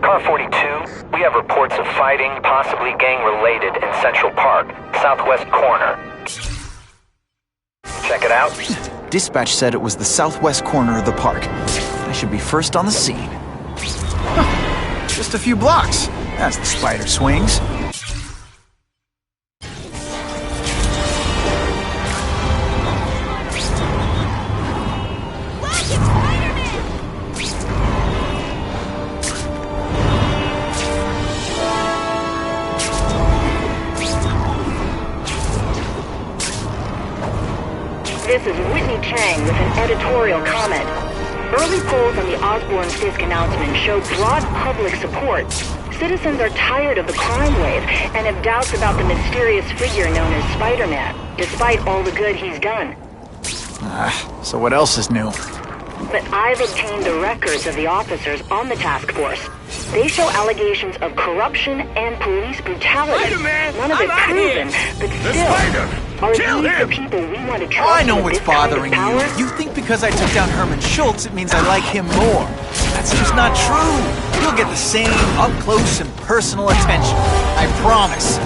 Car 42, we have reports of fighting, possibly gang-related, in Central Park, southwest corner. Check it out. Dispatch said it was the southwest corner of the park. I should be first on the scene. Huh. Just a few blocks. As the spider swings. This is Whitney Chang with an editorial comment. Early polls on the Osborne-Fisk announcement show broad public support. Citizens are tired of the crime wave and have doubts about the mysterious figure known as Spider-Man, despite all the good he's done. So what else is new? But I've obtained the records of the officers on the task force. They show allegations of corruption and police brutality. None of it proven, but still... Are these the people we want to trust? I know what's bothering you. You think because I took down Herman Schultz, it means I like him more. That's just not true. You'll get the same up-close and personal attention. I promise.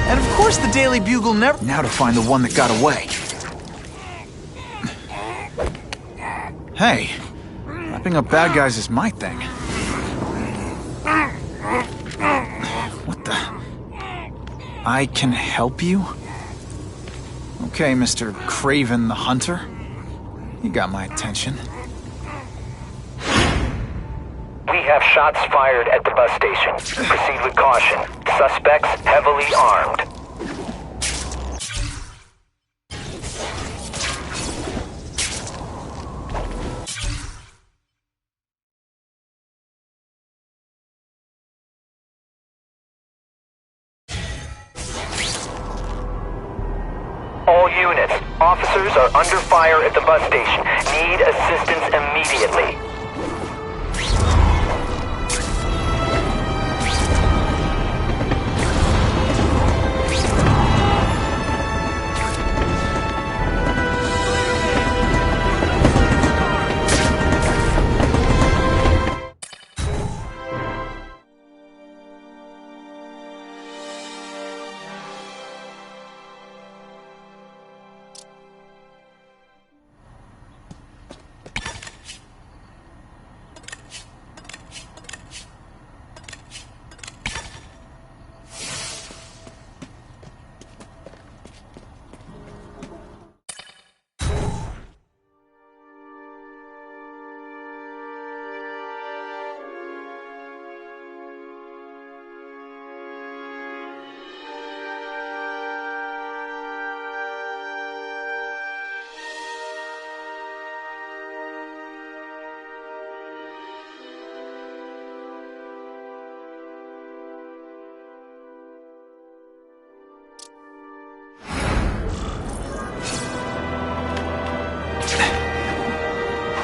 And of course the Daily Bugle never... Now to find the one that got away. Hey. Wrapping up bad guys is my thing. What the... I can help you? Okay, Mr. Craven the Hunter. You got my attention. We have shots fired at the bus station. Proceed with caution. Suspects heavily armed. All units, officers are under fire at the bus station. Need assistance immediately.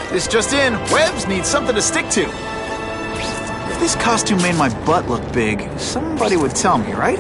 This just in, Webs needs something to stick to. If this costume made my butt look big, somebody would tell me, right?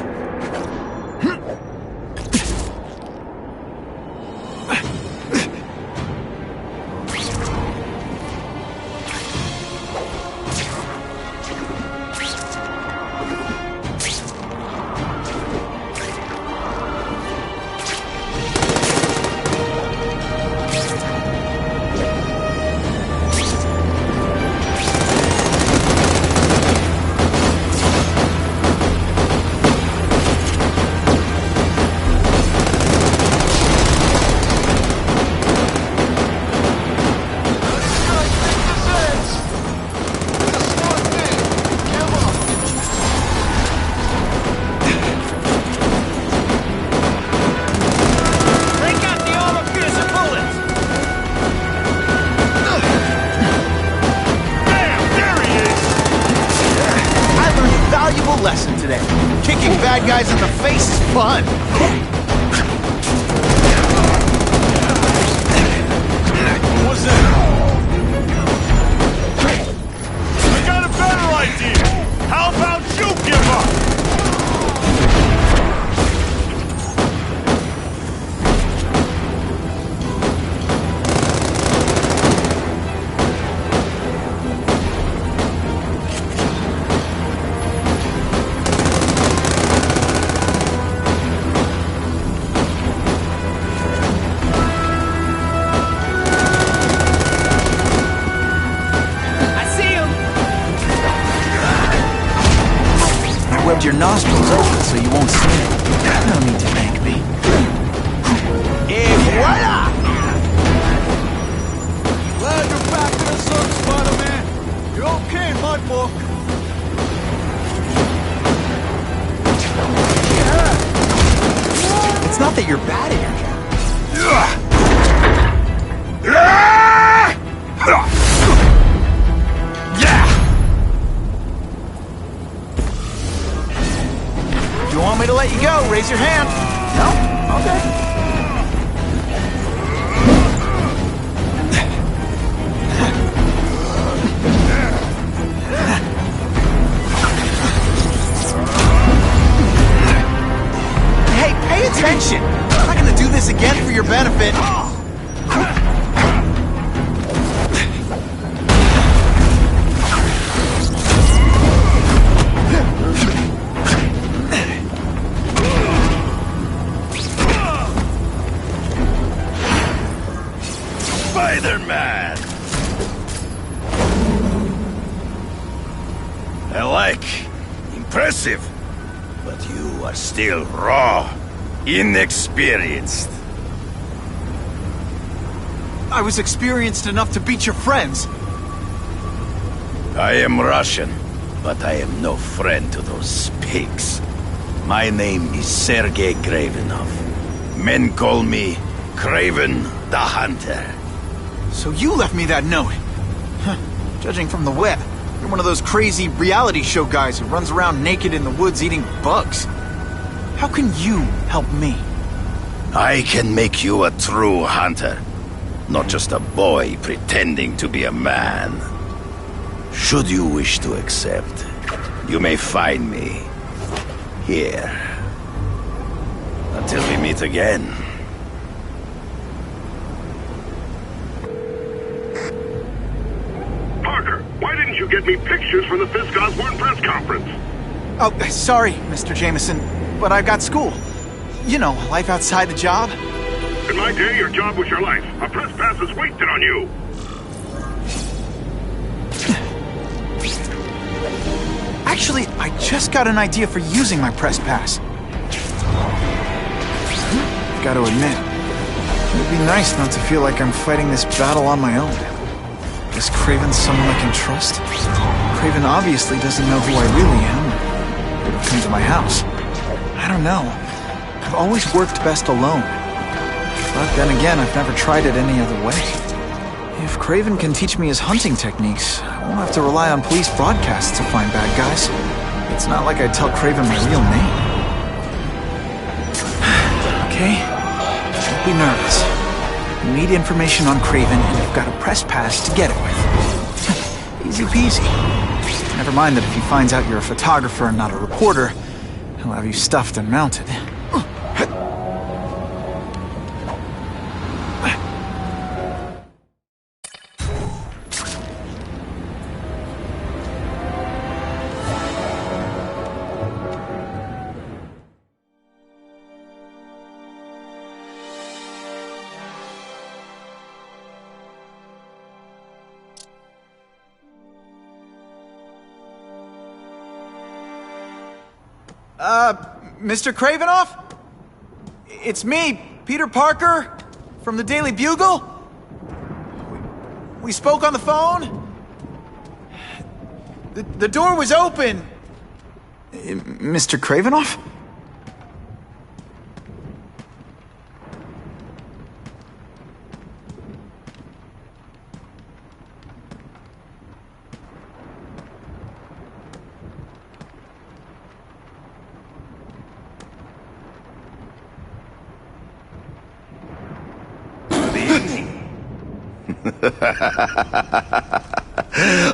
Lesson today. Kicking bad guys in the face is fun. What was that? I got a better idea. How about you give up? webbed your nostrils open so you won't smell. No need to thank me. Et voila! Glad you're back in the sun, Spider-Man. You're okay in my book. It's not that you're bad at your job. If you want me to let you go, raise your hand. No? Okay. Hey, pay attention! I'm not gonna do this again for your benefit. Spider-Man! I like. Impressive. But you are still raw. Inexperienced. I was experienced enough to beat your friends. I am Russian, but I am no friend to those pigs. My name is Sergei Gravenov. Men call me Craven the Hunter. So you left me that note. Huh. Judging from the web, you're one of those crazy reality show guys who runs around naked in the woods eating bugs. How can you help me? I can make you a true hunter, not just a boy pretending to be a man. Should you wish to accept, you may find me here. Until we meet again. Parker, why didn't you get me pictures from the Fisk Osborne press conference? Oh, sorry, Mr. Jameson, but I've got school. You know, life outside the job. In my day, your job was your life. A press pass is wasted on you. Actually, I just got an idea for using my press pass. Got to admit, it would be nice not to feel like I'm fighting this battle on my own. Is Craven someone I can trust? Craven obviously doesn't know who I really am. Would have come to my house. I don't know. I've always worked best alone. But then again, I've never tried it any other way. If Craven can teach me his hunting techniques, I won't have to rely on police broadcasts to find bad guys. It's not like I'd tell Craven my real name. Okay? Don't be nervous. You need information on Craven, and you've got a press pass to get it with. Easy peasy. Never mind that if he finds out you're a photographer and not a reporter, he'll have you stuffed and mounted. Mr. Cravenoff? It's me, Peter Parker, from the Daily Bugle. We spoke on the phone. The door was open. Mr. Cravenoff?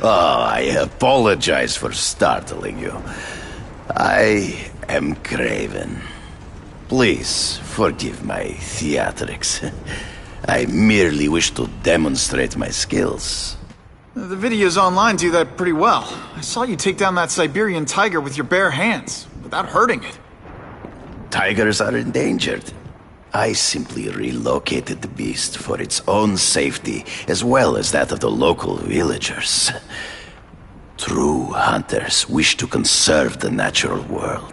Oh, I apologize for startling you. I am Craven. Please forgive my theatrics. I merely wish to demonstrate my skills. The videos online do that pretty well. I saw you take down that Siberian tiger with your bare hands, without hurting it. Tigers are endangered. I simply relocated the beast for its own safety, as well as that of the local villagers. True hunters wish to conserve the natural world.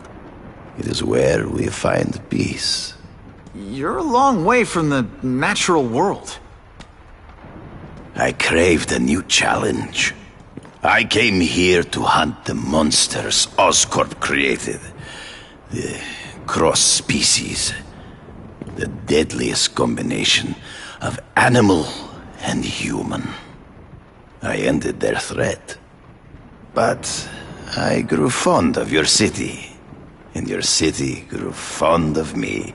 It is where we find peace. You're a long way from the natural world. I craved a new challenge. I came here to hunt the monsters Oscorp created. The cross-species. The deadliest combination of animal and human. I ended their threat. But I grew fond of your city. And your city grew fond of me.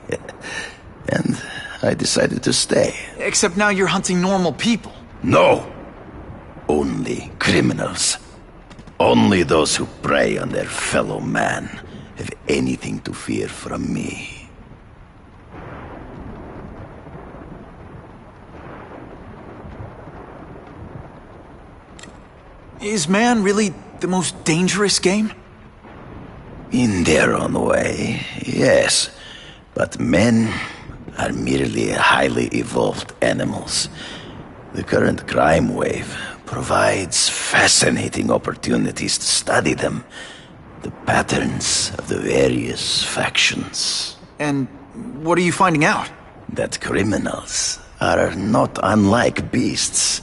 And I decided to stay. Except now you're hunting normal people. No! Only criminals. Only those who prey on their fellow man have anything to fear from me. Is man really the most dangerous game? In their own way, yes. But men are merely highly evolved animals. The current crime wave provides fascinating opportunities to study them. The patterns of the various factions. And what are you finding out? That criminals are not unlike beasts.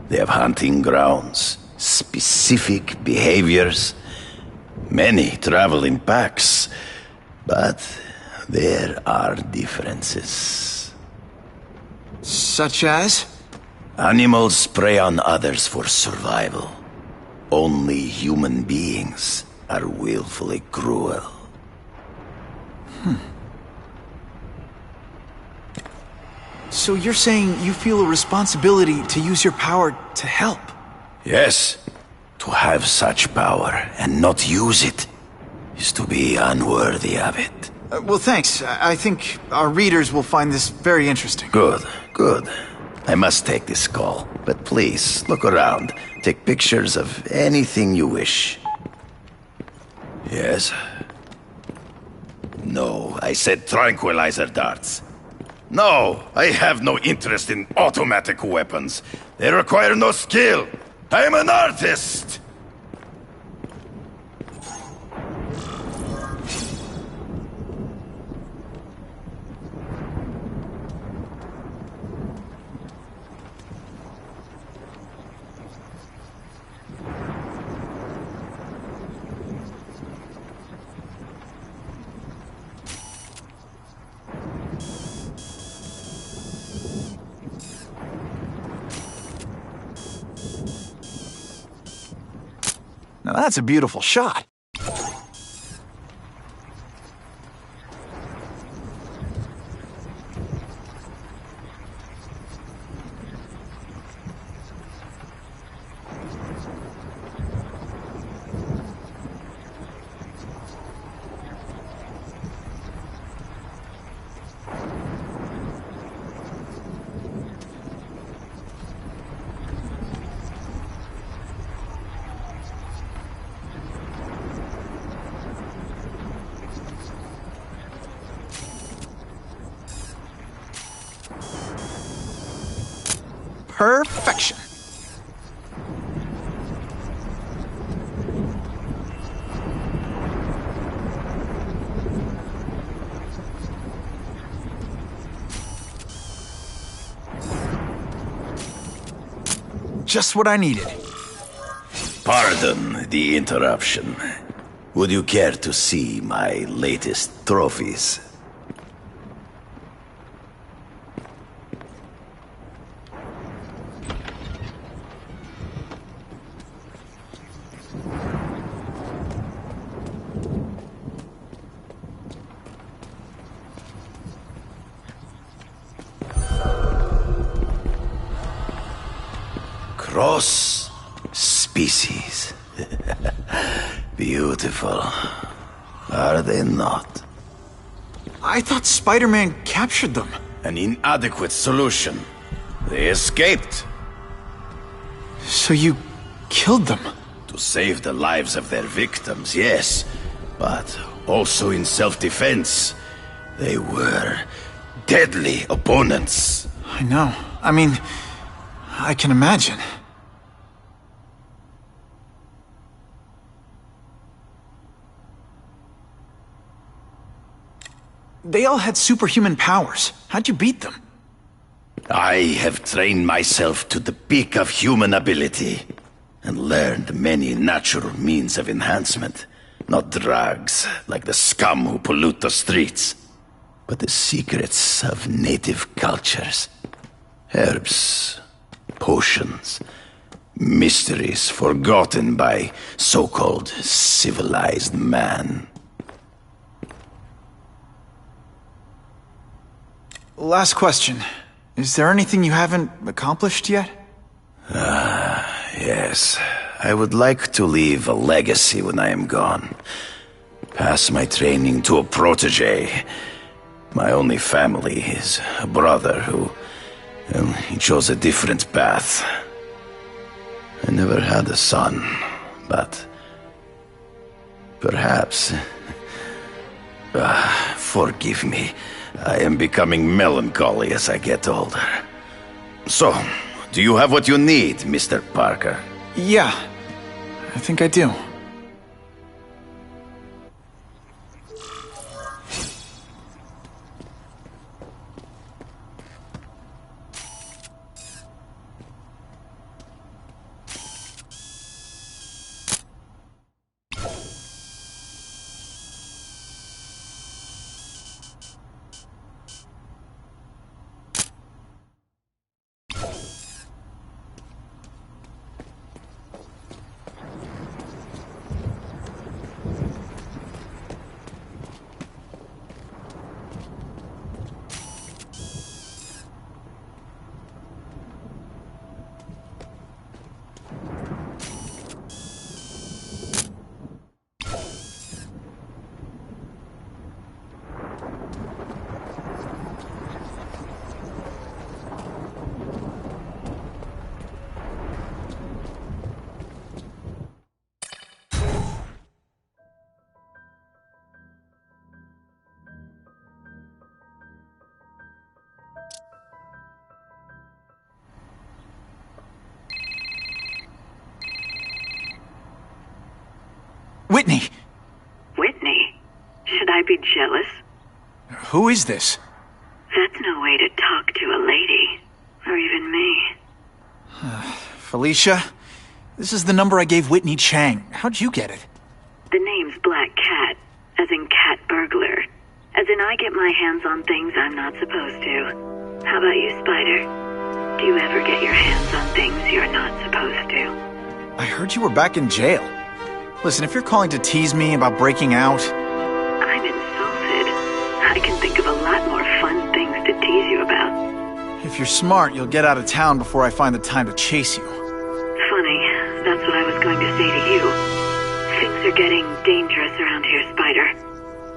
They have hunting grounds, specific behaviors. Many travel in packs, but there are differences. Such as? Animals prey on others for survival. Only human beings are willfully cruel. So you're saying you feel a responsibility to use your power to help? Yes. To have such power and not use it is to be unworthy of it. Well, thanks. I think our readers will find this very interesting. Good, good. I must take this call, but please, look around. Take pictures of anything you wish. Yes? No, I said tranquilizer darts. No, I have no interest in automatic weapons. They require no skill. I am an artist! Now that's a beautiful shot. Perfection. Just what I needed. Pardon the interruption. Would you care to see my latest trophies? Cross species. Beautiful. Are they not? I thought Spider-Man captured them. An inadequate solution. They escaped. So you killed them? To save the lives of their victims, yes. But also in self-defense. They were deadly opponents. I know. I mean, I can imagine. They all had superhuman powers. How'd you beat them? I have trained myself to the peak of human ability and learned many natural means of enhancement. Not drugs, like the scum who pollute the streets, but the secrets of native cultures. Herbs, potions, mysteries forgotten by so-called civilized man. Last question. Is there anything you haven't accomplished yet? Yes. I would like to leave a legacy when I am gone. Pass my training to a protege. My only family is a brother who... well, he chose a different path. I never had a son, but... perhaps... forgive me. I am becoming melancholy as I get older. So, do you have what you need, Mr. Parker? Yeah, I think I do. Whitney! Whitney? Should I be jealous? Who is this? That's no way to talk to a lady. Or even me. Felicia? This is the number I gave Whitney Chang. How'd you get it? The name's Black Cat, as in cat burglar. As in I get my hands on things I'm not supposed to. How about you, Spider? Do you ever get your hands on things you're not supposed to? I heard you were back in jail. Listen, if you're calling to tease me about breaking out... I'm insulted. I can think of a lot more fun things to tease you about. If you're smart, you'll get out of town before I find the time to chase you. Funny, that's what I was going to say to you. Things are getting dangerous around here, Spider.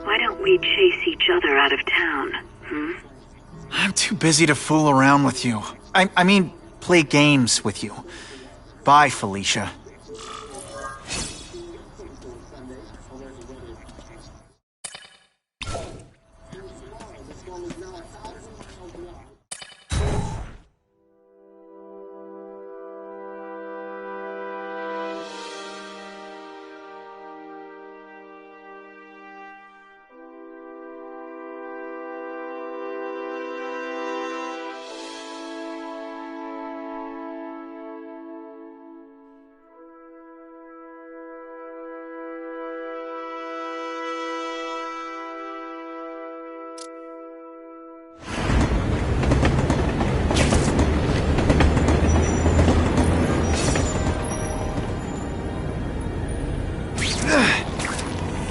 Why don't we chase each other out of town, I'm too busy to fool around with you. I mean, play games with you. Bye, Felicia.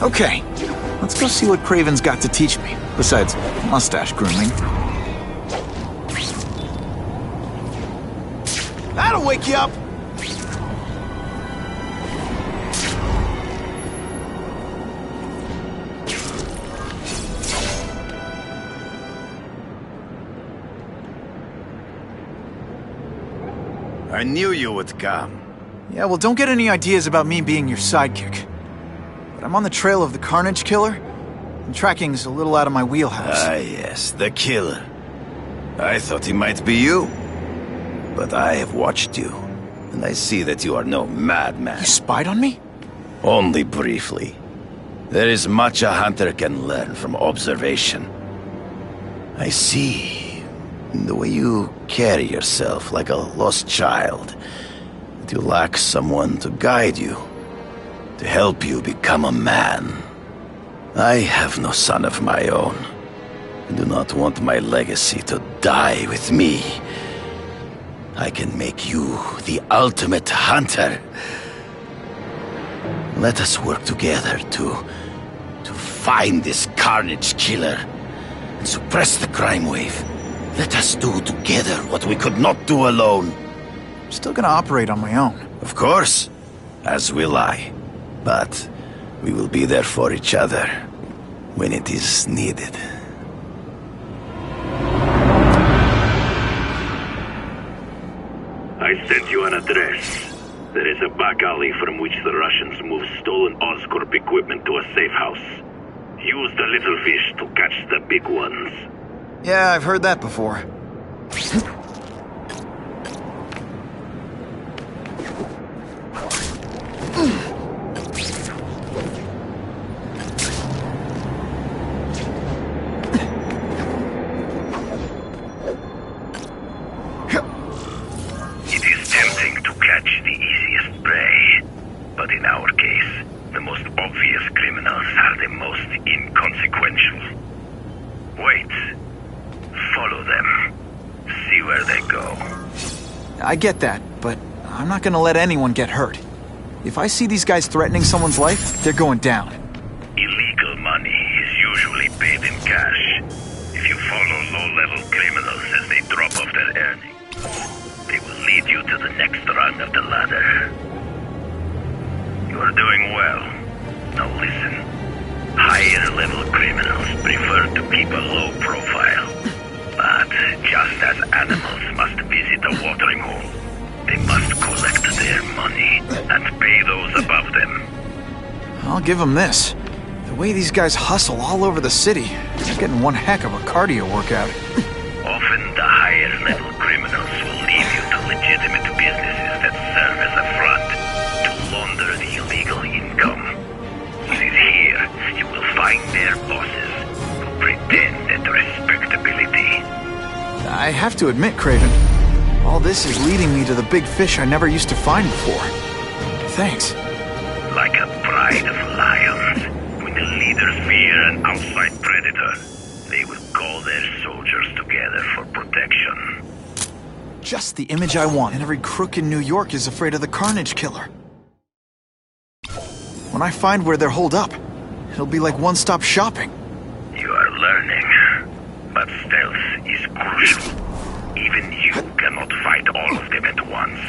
Okay, let's go see what Craven's got to teach me, besides mustache grooming. That'll wake you up! I knew you would come. Yeah, well, don't get any ideas about me being your sidekick. But I'm on the trail of the Carnage Killer, and tracking's a little out of my wheelhouse. Ah, yes, the killer. I thought he might be you. But I have watched you, and I see that you are no madman. You spied on me? Only briefly. There is much a hunter can learn from observation. I see. The way you carry yourself like a lost child. That you lack someone to guide you. To help you become a man. I have no son of my own. I do not want my legacy to die with me. I can make you the ultimate hunter. Let us work together to find this carnage killer and suppress the crime wave. Let us do together what we could not do alone. I'm still gonna operate on my own. Of course, as will I. But we will be there for each other when it is needed. I sent you an address. There is a back alley from which the Russians move stolen Oscorp equipment to a safe house. Use the little fish to catch the big ones. Yeah, I've heard that before. It is tempting to catch the easiest prey, but in our case, the most obvious criminals are the most inconsequential. Wait. Follow them. See where they go. I get that, but I'm not gonna let anyone get hurt. If I see these guys threatening someone's life, they're going down. Illegal money is usually paid in cash. If you follow low-level criminals as they drop off their earnings, they will lead you to the next rung of the ladder. You are doing well. Now listen. Higher-level criminals prefer to keep a low profile. But just as animals must visit a watering hole, they must collect their money and pay those above them. I'll give them this. The way these guys hustle all over the city, they're getting one heck of a cardio workout. Often the higher-level criminals will lead you to legitimate businesses that serve as a front to launder the illegal income. It is here you will find their bosses who pretend at respectability. I have to admit, Craven, all this is leading me to the big fish I never used to find before. Thanks. Like a pride of lions, when the leaders fear an outside predator, they will call their soldiers together for protection. Just the image I want, and every crook in New York is afraid of the Carnage Killer. When I find where they're holed up, it'll be like one-stop shopping. You are learning, but stealth is crucial. Even you cannot fight all of them at once.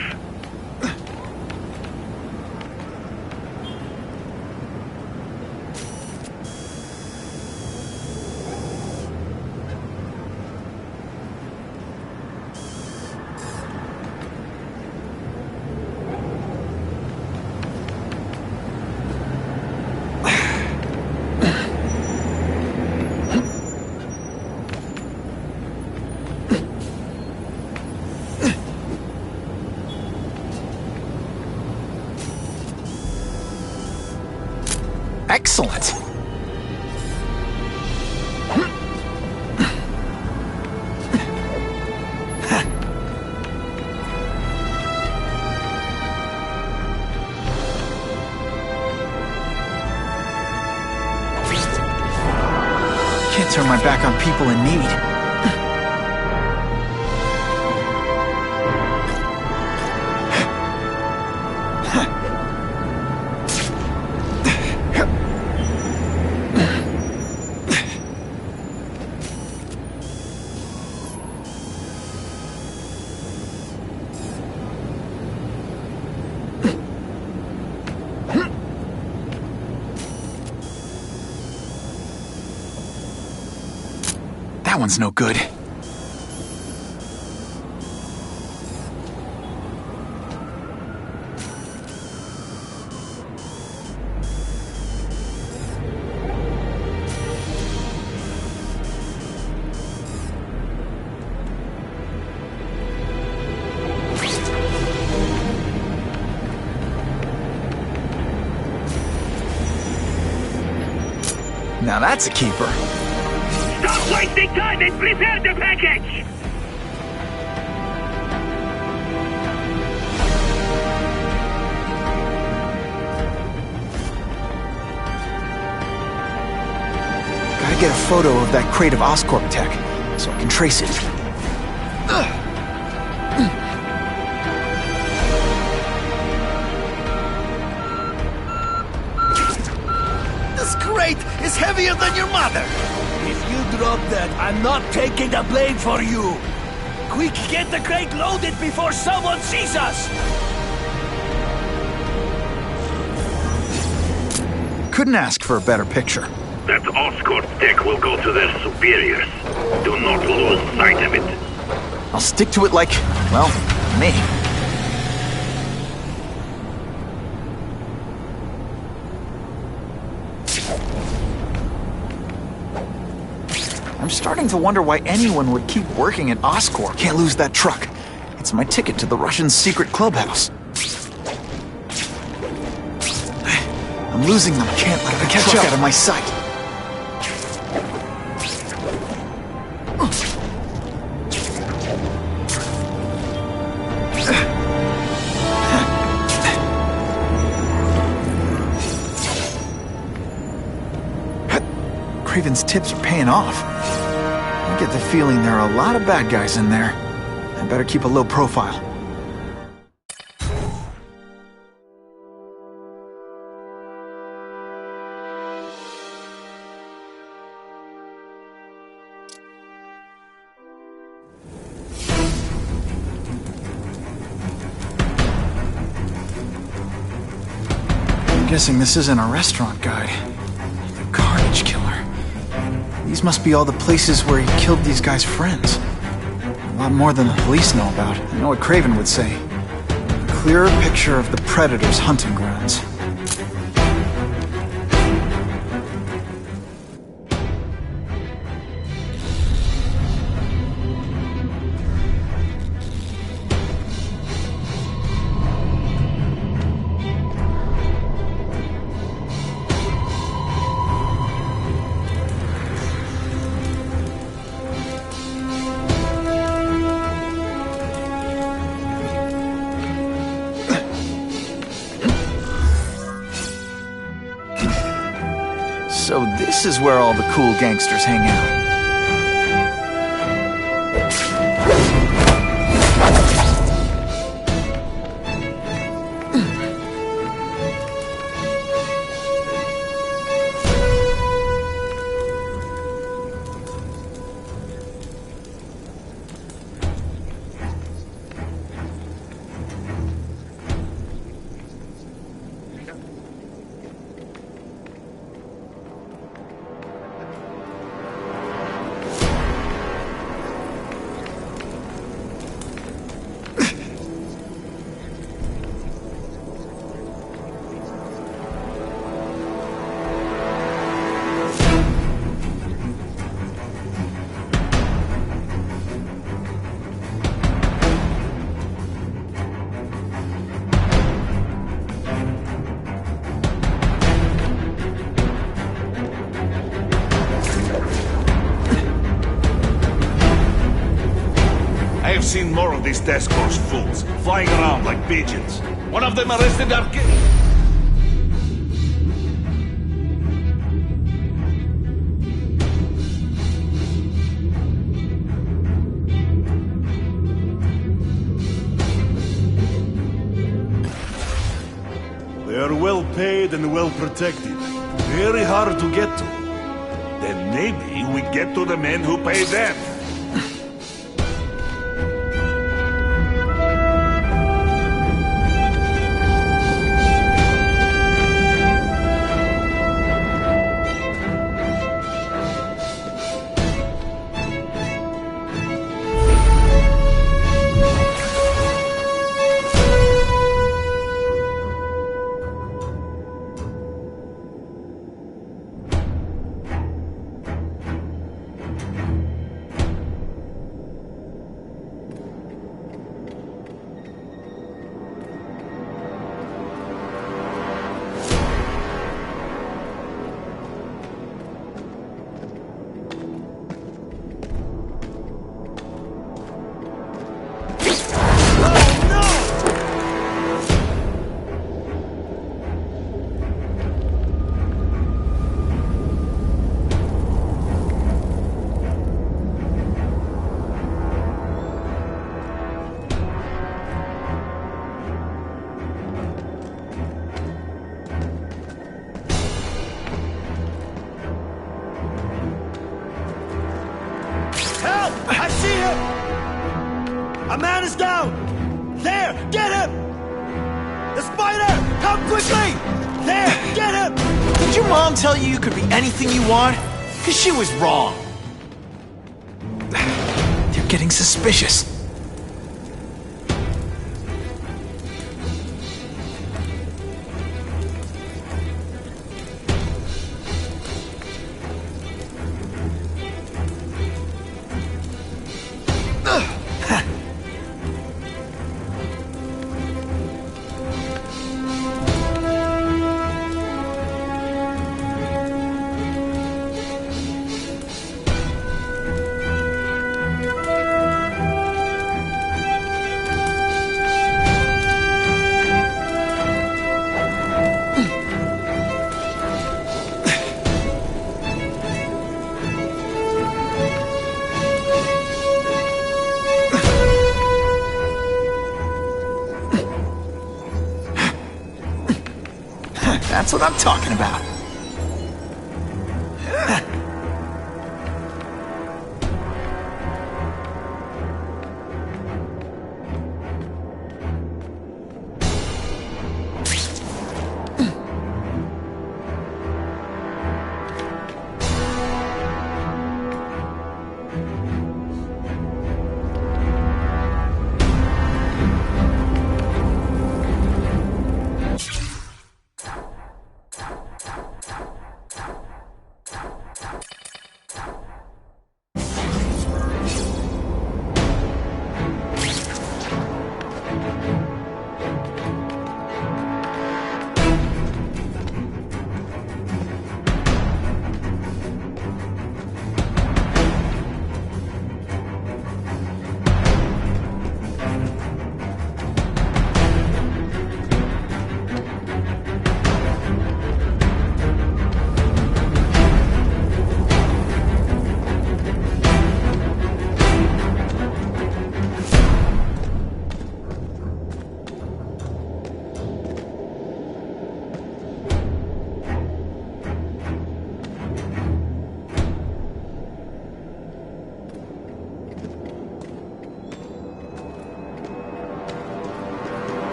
Excellent! Can't turn my back on people in need. That one's no good. Now that's a keeper. Stop! wasting time and prepare the package! Gotta get a photo of that crate of Oscorp tech, so I can trace it. This crate is heavier than your mother! If you drop that, I'm not taking the blame for you. Quick, get the crate loaded before someone sees us! Couldn't ask for a better picture. That Oscorp tech will go to their superiors. Do not lose sight of it. I'll stick to it like, well, me. I'm starting to wonder why anyone would keep working at Oscorp. Can't lose that truck. It's my ticket to the Russian secret clubhouse. I'm losing them. Can't let the truck out of my sight. Craven's tips are paying off. I get the feeling there are a lot of bad guys in there. I better keep a low profile. I'm guessing this isn't a restaurant guide. The Carnage Killer. These must be all the places where he killed these guys' friends. A lot more than the police know about. I know what Craven would say. A clearer picture of the Predator's hunting grounds. So this is where all the cool gangsters hang out. I have seen more of these task force fools, flying around like pigeons. One of them arrested our kid. They are well paid and well protected. Very hard to get to. Then maybe we get to the men who pay them. up! I see him! A man is down! There! Get him! The spider! Come quickly! There! Get him! Did your mom tell you you could be anything you want? Because she was wrong. They're getting suspicious. That's what I'm talking about.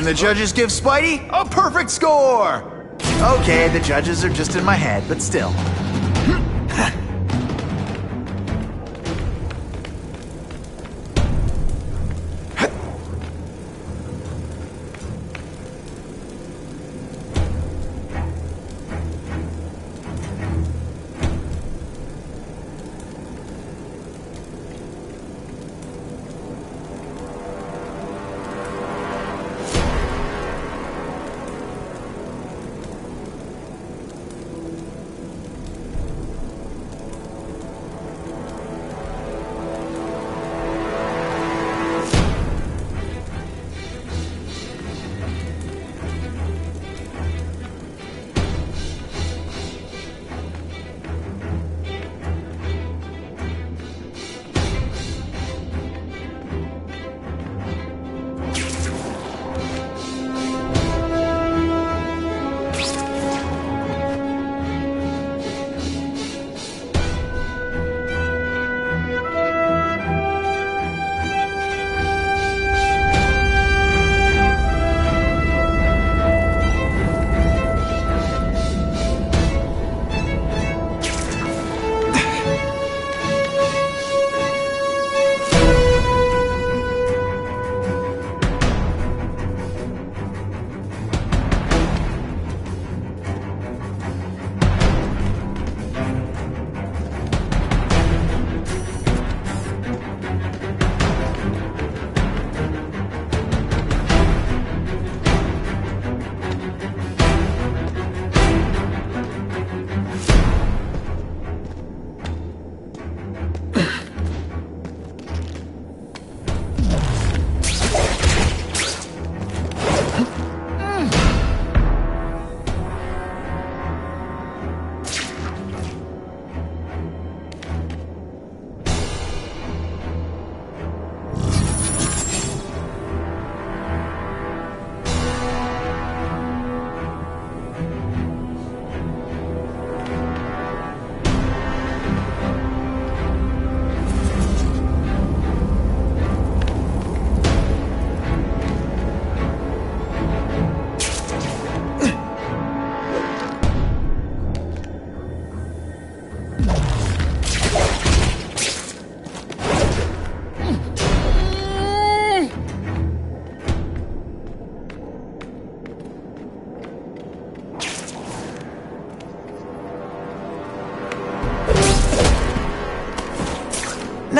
And the judges give Spidey a perfect score! Okay, the judges are just in my head, but still.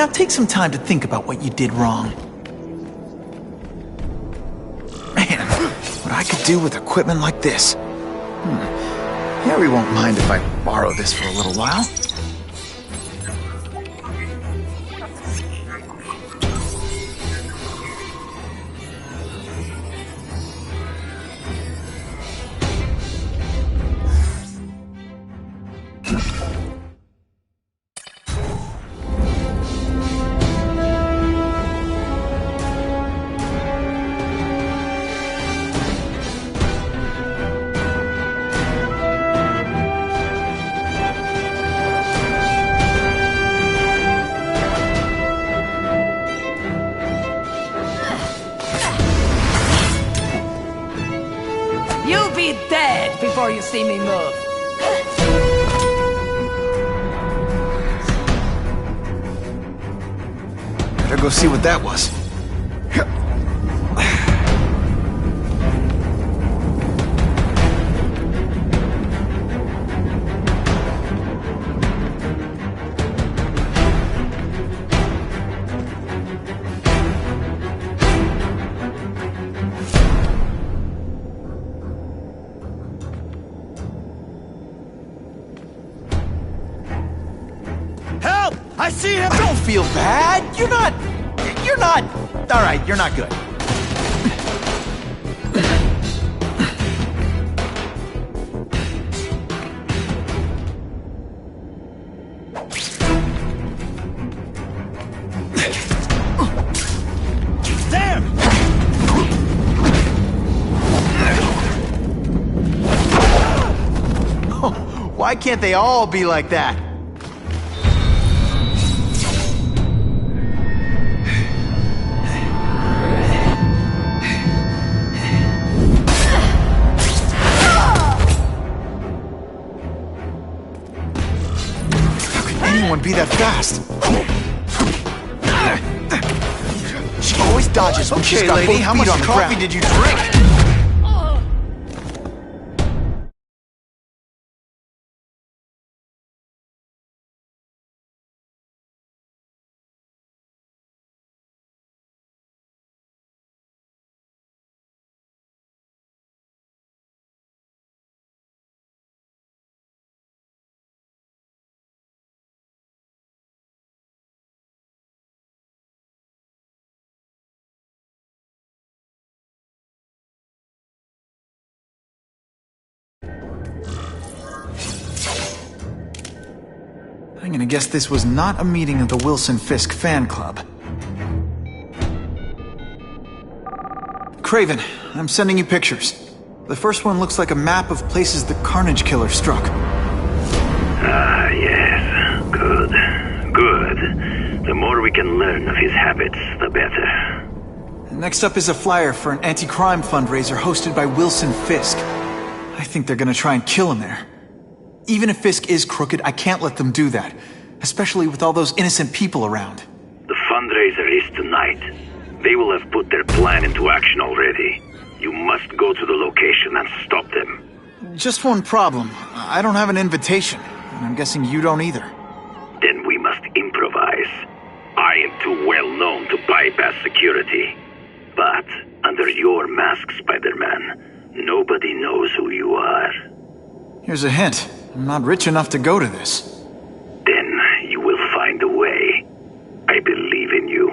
now take some time to think about what you did wrong. Man, what I could do with equipment like this. Harry won't mind if I borrow this for a little while. You'll be dead before you see me move. Better go see what that was. Help! I see him! Don't feel bad. You're not... All right, you're not good. There! Why can't they all be like that? Anyone be that fast? She always dodges when she's got both feet on the ground. How much coffee did you drink? I'm gonna guess this was not a meeting of the Wilson Fisk fan club. Craven, I'm sending you pictures. The first one looks like a map of places the Carnage Killer struck. Ah, yes. Good. Good. The more we can learn of his habits, the better. Next up is a flyer for an anti-crime fundraiser hosted by Wilson Fisk. I think they're gonna try and kill him there. Even if Fisk is crooked, I can't let them do that. Especially with all those innocent people around. The fundraiser is tonight. They will have put their plan into action already. You must go to the location and stop them. Just one problem. I don't have an invitation. And I'm guessing you don't either. Then we must improvise. I am too well known to bypass security. But under your mask, Spider-Man, nobody knows who you are. Here's a hint. I'm not rich enough to go to this. Then you will find a way. I believe in you.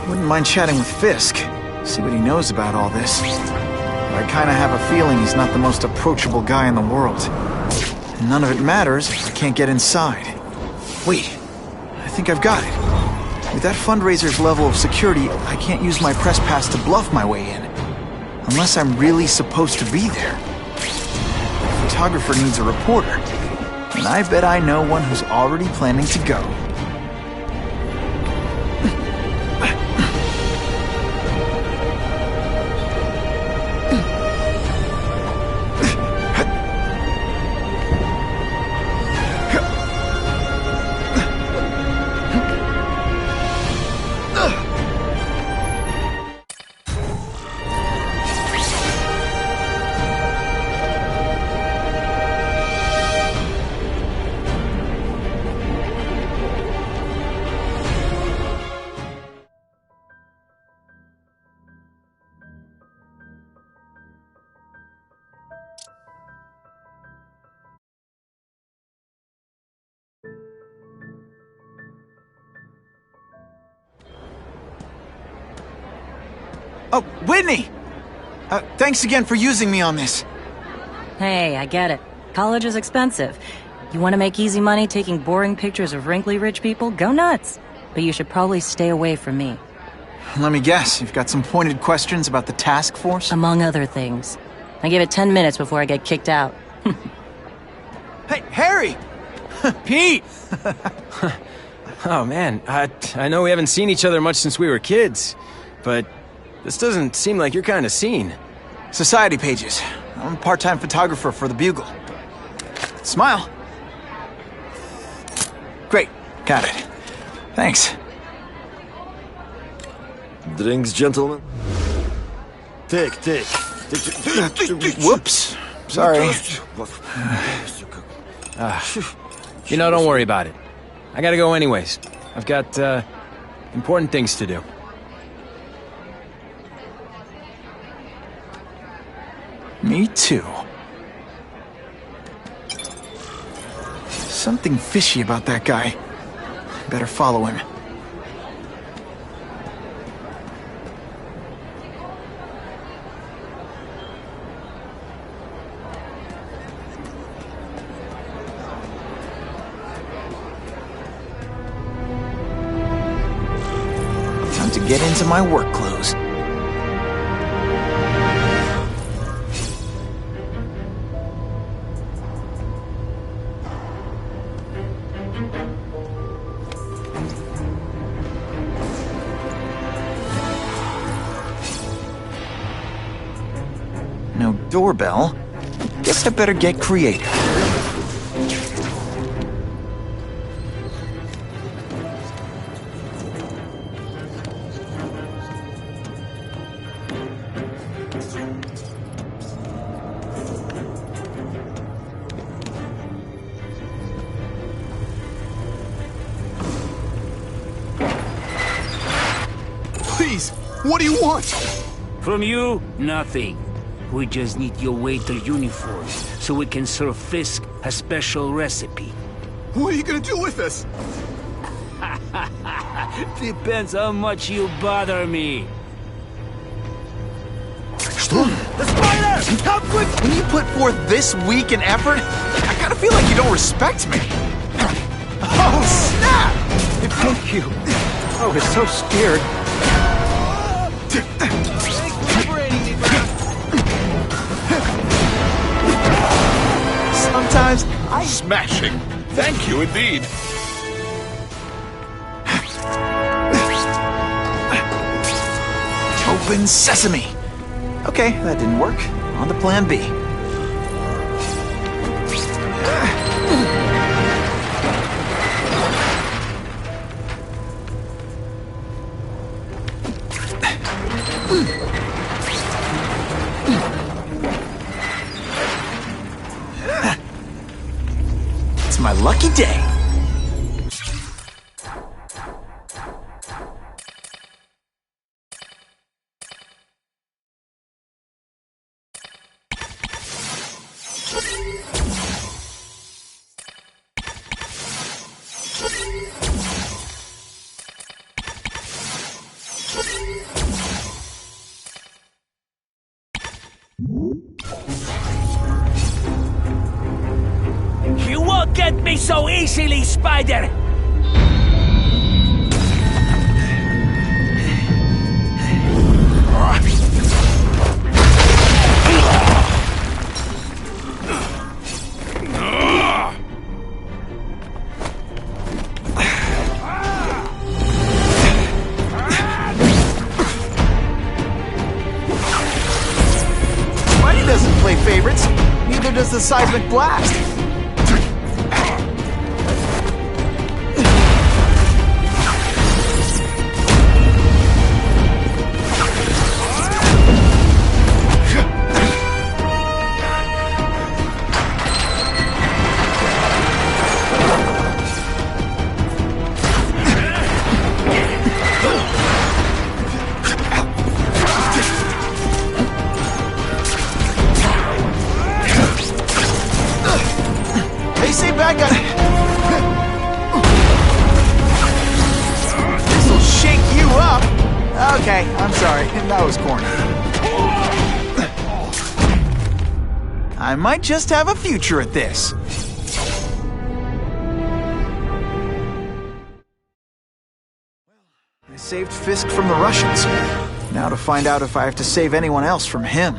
Wouldn't mind chatting with Fisk. See what he knows about all this. But I kinda have a feeling he's not the most approachable guy in the world. And none of it matters if I can't get inside. Wait, I think I've got it. With that fundraiser's level of security, I can't use my press pass to bluff my way in. Unless I'm really supposed to be there. The photographer needs a reporter. And I bet I know one who's already planning to go. Oh, Whitney! Thanks again for using me on this. Hey, I get it. College is expensive. You want to make easy money taking boring pictures of wrinkly rich people? Go nuts! But you should probably stay away from me. Let me guess, you've got some pointed questions about the task force? Among other things. I give it 10 minutes before I get kicked out. Hey, Harry! Pete! Oh, man, I know we haven't seen each other much since we were kids, but this doesn't seem like your kind of scene. Society pages. I'm a part-time photographer for the Bugle. Smile. Great, got it. Thanks. Drinks, gentlemen? Take. Whoops. Sorry. You know, don't worry about it. I gotta go anyways. I've got, important things to do. Me too. Something fishy about that guy. Better follow him. Time to get into my work clothes. No doorbell. Guess I better get creative. Please, what do you want? From you, nothing. We just need your waiter uniform, so we can serve Fisk a special recipe. What are you gonna do with us? Depends how much you bother me. The spider! Come quick! When you put forth this week and effort, I kinda feel like you don't respect me. Oh, snap! Thank you. I was so scared. Sometimes I... Smashing! Thank you indeed. Open sesame. Okay, that didn't work. On to plan B. It's my lucky day. You won't get me so easily, Spider! favorites. Neither does the seismic blast. This'll shake you up. Okay, I'm sorry. That was corny. I might just have a future at this. I saved Fisk from the Russians. Now to find out if I have to save anyone else from him.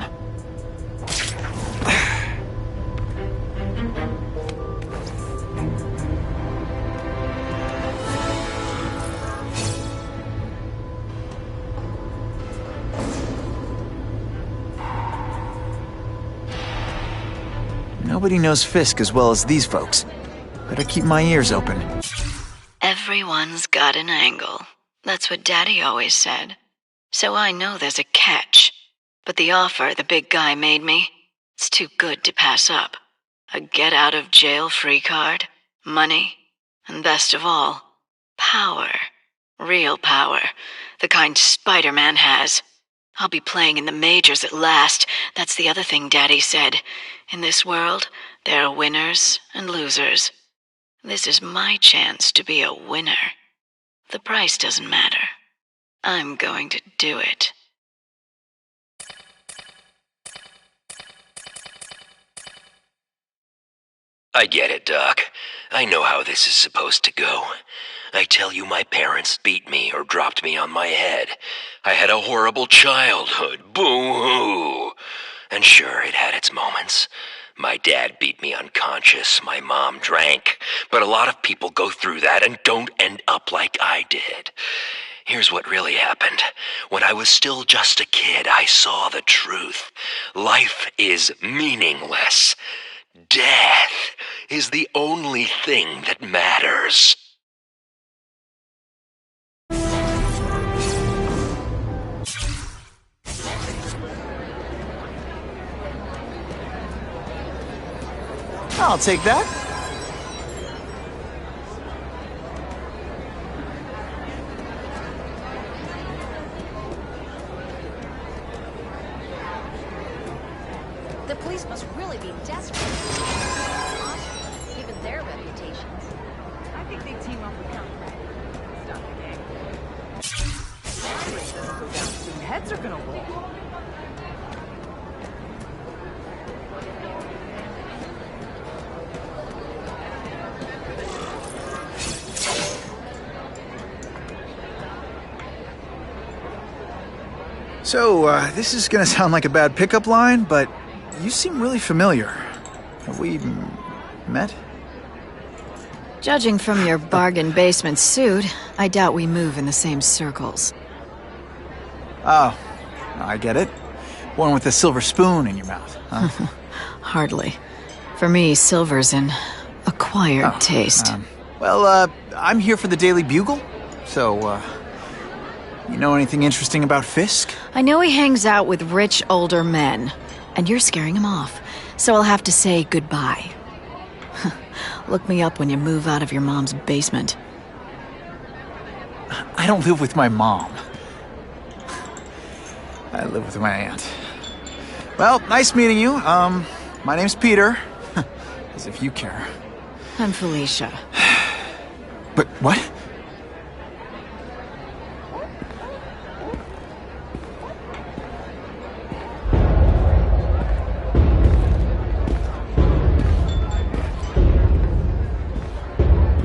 Nobody knows Fisk as well as these folks. Better keep my ears open. Everyone's got an angle. That's what Daddy always said. So I know there's a catch. But the offer the big guy made me, it's too good to pass up. A get-out-of-jail-free card, money, and best of all, power. Real power. The kind Spider-Man has. I'll be playing in the majors at last. That's the other thing Daddy said. In this world, there are winners and losers. This is my chance to be a winner. The price doesn't matter. I'm going to do it. I get it, Doc. I know how this is supposed to go. I tell you, my parents beat me or dropped me on my head. I had a horrible childhood. Boo-hoo! And sure, it had its moments. My dad beat me unconscious, my mom drank. But a lot of people go through that and don't end up like I did. Here's what really happened. When I was still just a kid, I saw the truth. Life is meaningless. Death is the only thing that matters. I'll take that. The police must really be desperate. Given their reputations. I think they team up with Company. Stop the game. Heads are gonna roll. So, this is gonna sound like a bad pickup line, but you seem really familiar. Have we met? Judging from your bargain basement suit, I doubt we move in the same circles. Oh, I get it. One with a silver spoon in your mouth, huh? Hardly. For me, silver's an acquired taste. Well, I'm here for the Daily Bugle, so, you know anything interesting about Fisk? I know he hangs out with rich older men, and you're scaring him off, so I'll have to say goodbye. Look me up when you move out of your mom's basement. I don't live with my mom. I live with my aunt. Well, nice meeting you. My name's Peter. As if you care. I'm Felicia. But what?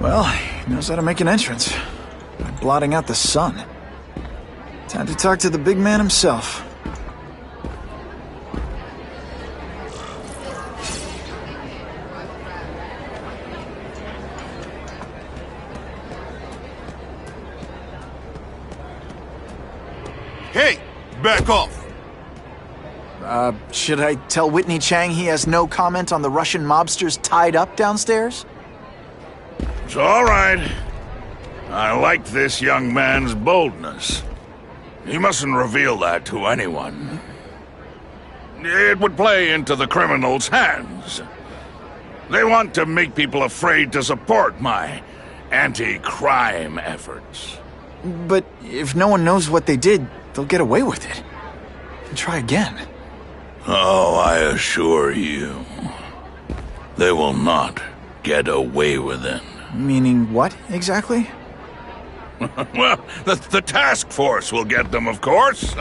Well, he knows how to make an entrance by blotting out the sun. Time to talk to the big man himself. Hey, back off! Should I tell Whitney Chang he has no comment on the Russian mobsters tied up downstairs? It's all right. I like this young man's boldness. He mustn't reveal that to anyone. It would play into the criminals' hands. They want to make people afraid to support my anti-crime efforts. But if no one knows what they did, they'll get away with it. And try again. Oh, I assure you, they will not get away with it. Meaning what, exactly? Well, the task force will get them, of course.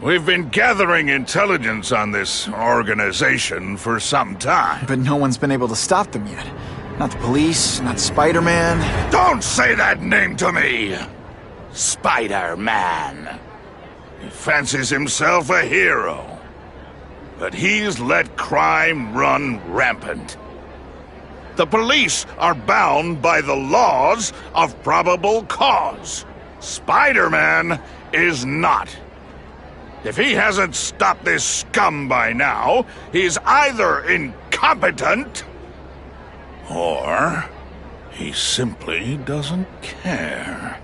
We've been gathering intelligence on this organization for some time. But no one's been able to stop them yet. Not the police, not Spider-Man. Don't say that name to me! Spider-Man. He fancies himself a hero. But he's let crime run rampant. The police are bound by the laws of probable cause. Spider-Man is not. If he hasn't stopped this scum by now, he's either incompetent, or he simply doesn't care.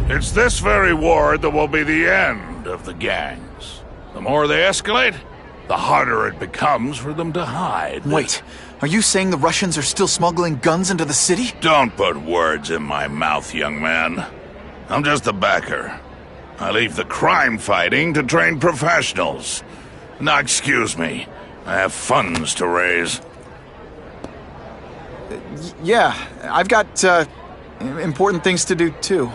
It's this very war that will be the end of the gangs. The more they escalate, the harder it becomes for them to hide. Wait, are you saying the Russians are still smuggling guns into the city? Don't put words in my mouth, young man. I'm just a backer. I leave the crime fighting to trained professionals. Now, excuse me. I have funds to raise. Yeah, I've got, important things to do, too.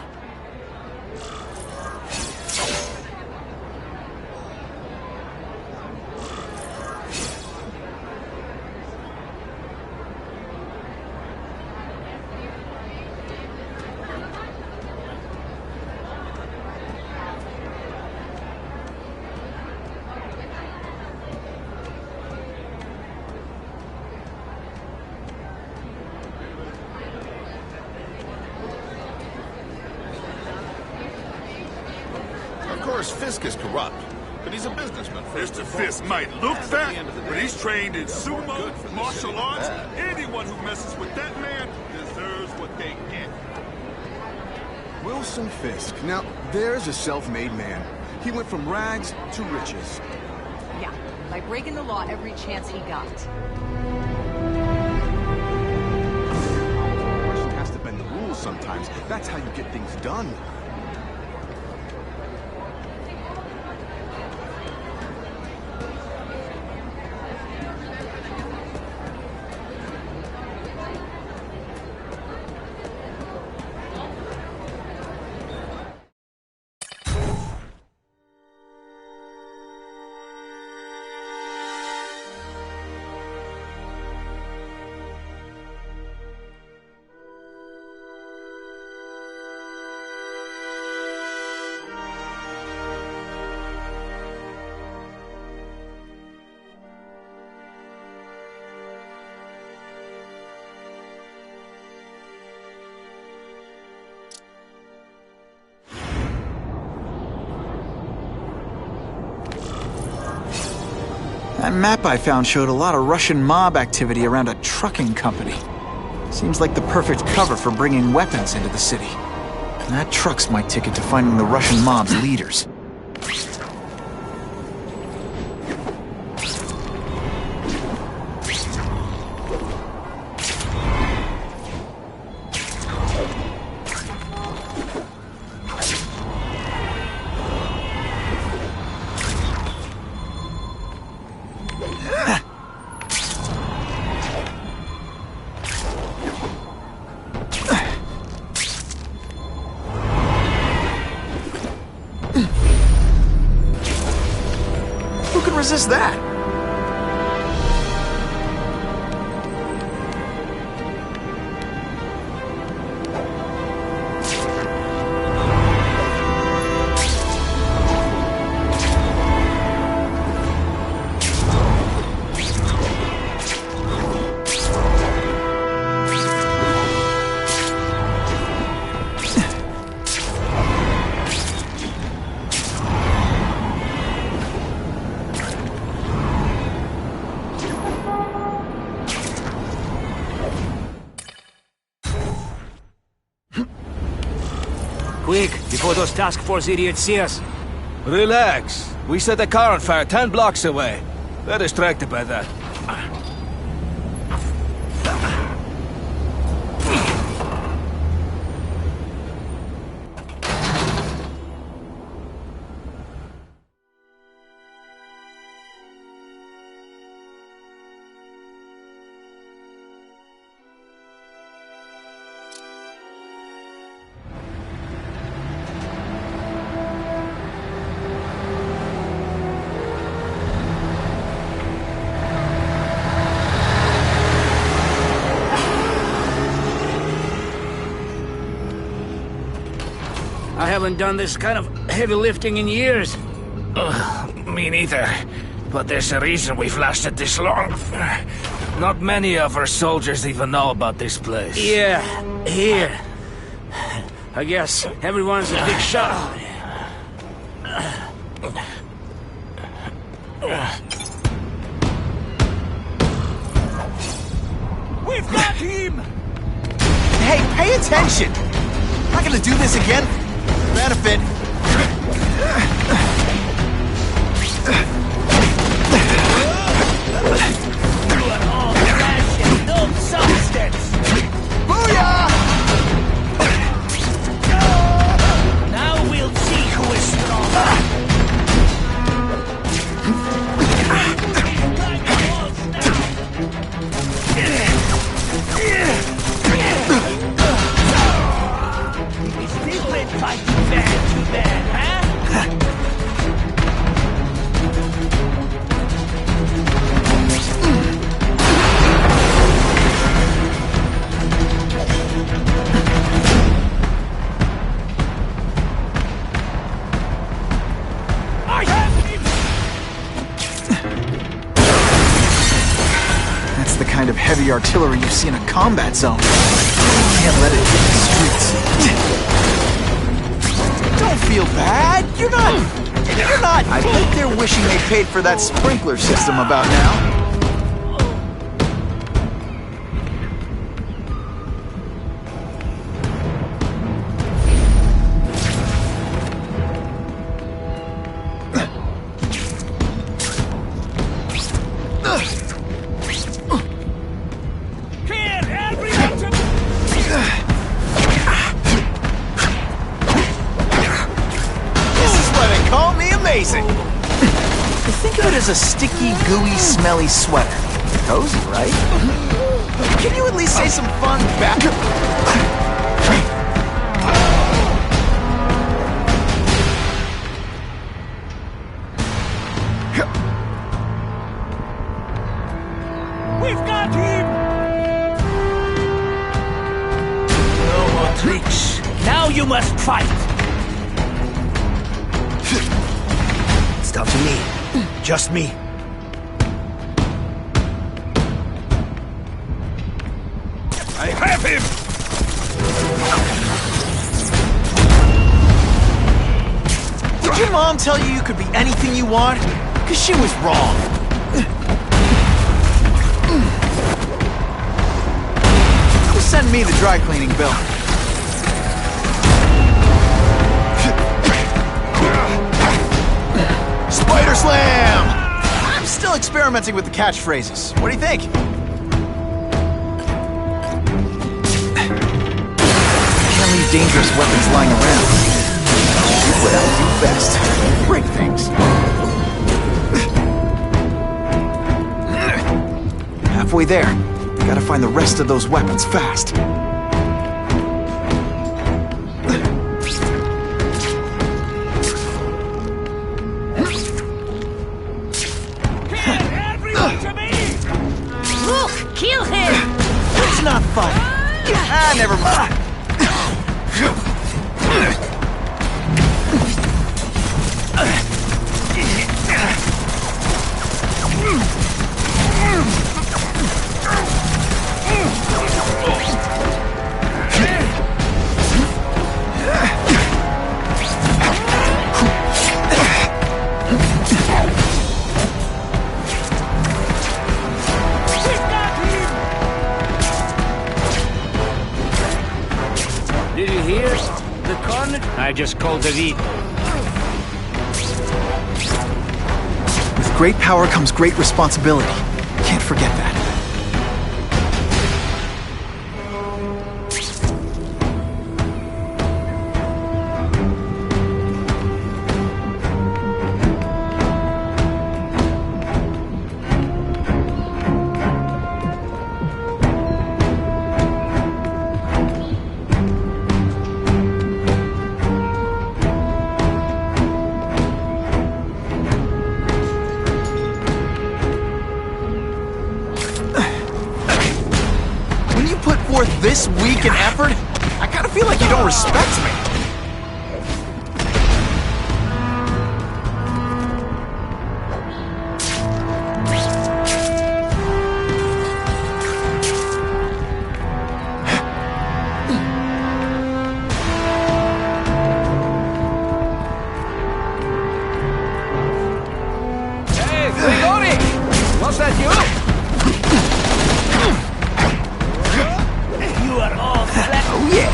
Fisk is corrupt, but he's a businessman. Mr. Fisk might look fat, but he's trained in sumo, martial arts. Anyone who messes with that man deserves what they get. Wilson Fisk. Now, there's a self-made man. He went from rags to riches. Yeah, by breaking the law every chance he got. A person has to bend the rules sometimes. That's how you get things done. That map I found showed a lot of Russian mob activity around a trucking company. Seems like the perfect cover for bringing weapons into the city. And that truck's my ticket to finding the Russian mob's leaders. Who can resist that? before those task force idiots see us. Relax. We set a car on fire 10 blocks away. They're distracted by that. I haven't done this kind of heavy lifting in years. Me neither. But there's a reason we've lasted this long. Not many of our soldiers even know about this place. Yeah, here. I guess everyone's a big shot. We've got him! Hey, pay attention! I'm not gonna do this again. Benefit. All flesh and no substance. Booyah! Now we'll see who is strong. People ain't fighting too bad, huh? That's the kind of heavy artillery you see in a combat zone. Can't let it hit the streets. Don't feel bad. You're not. I bet they're wishing they paid for that sprinkler system about now. Think of it as a sticky, gooey, smelly sweater. Cozy, right? Can you at least say some fun back? We've got him! No more tricks. Now you must fight! It's down to me. Just me. I have him! Did your mom tell you could be anything you want? Because she was wrong. Just send me the dry cleaning bill. Spider Slam! I'm still experimenting with the catchphrases. What do you think? Can't leave dangerous weapons lying around. Do what I do best. Break things. Halfway there. Gotta find the rest of those weapons fast. Kill him! It's not fun. Ah, never mind. I just called it in. With great power comes great responsibility. Can't forget that. This week in effort? I kind of feel like you don't respect me. Hey, Grigori! Was that you? Oh yeah!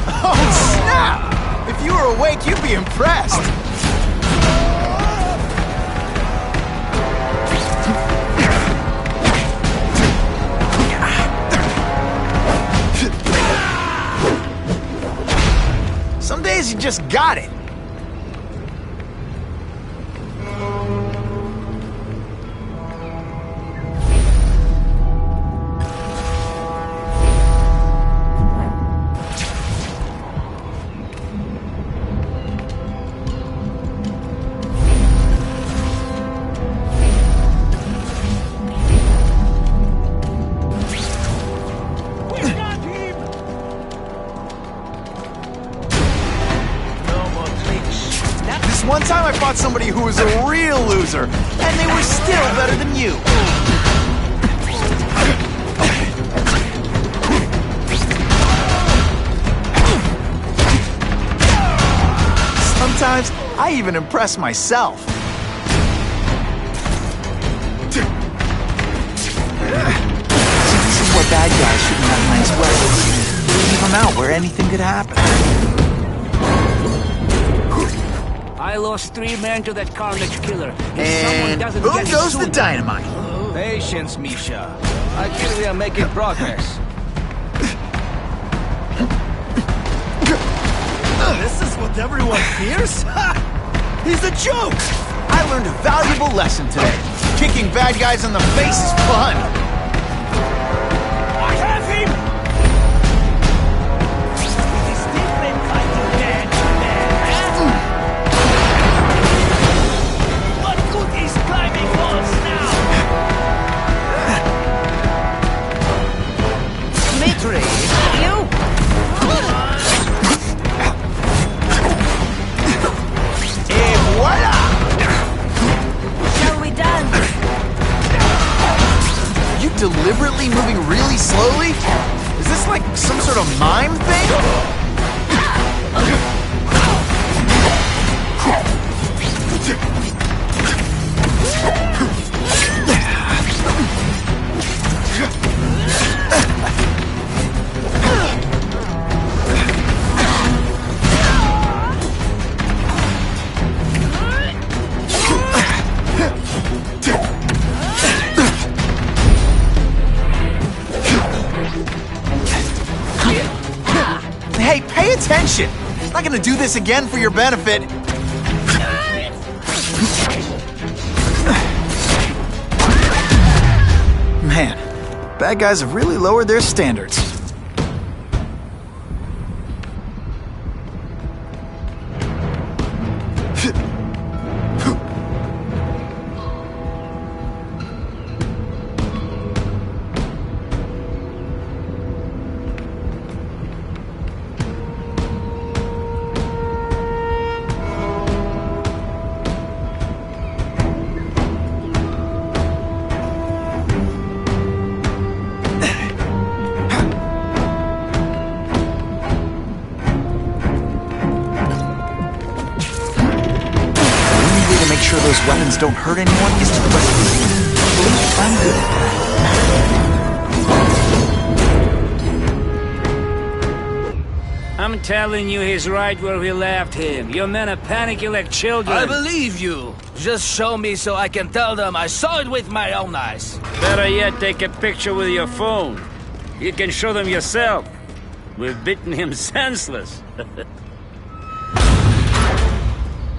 Oh snap! If you were awake, you'd be impressed. Some days you just got it. One time I fought somebody who was a real loser, and they were still better than you. Sometimes I even impress myself. See, this is where bad guys shouldn't have nice weapons. Leave them out where anything could happen. I lost 3 men to that carnage killer. And boom goes the dynamite. Patience, Misha. I feel we are making progress. This is what everyone fears? He's a joke! I learned a valuable lesson today. Kicking bad guys in the face is fun. I have him! He's still been fighting man to man. What good is climbing walls now? Dmitri, you? Et voila! Shall we dance? Are you deliberately moving really slowly? Is this like some sort of mime thing? Hey, pay attention! I'm not gonna do this again for your benefit. Man, bad guys have really lowered their standards. Those weapons don't hurt anyone is to quest the I'm good at I'm I'm telling you, he's right where we left him. Your men are panicking like children. I believe you. Just show me so I can tell them I saw it with my own eyes. Better yet, take a picture with your phone. You can show them yourself. We've beaten him senseless.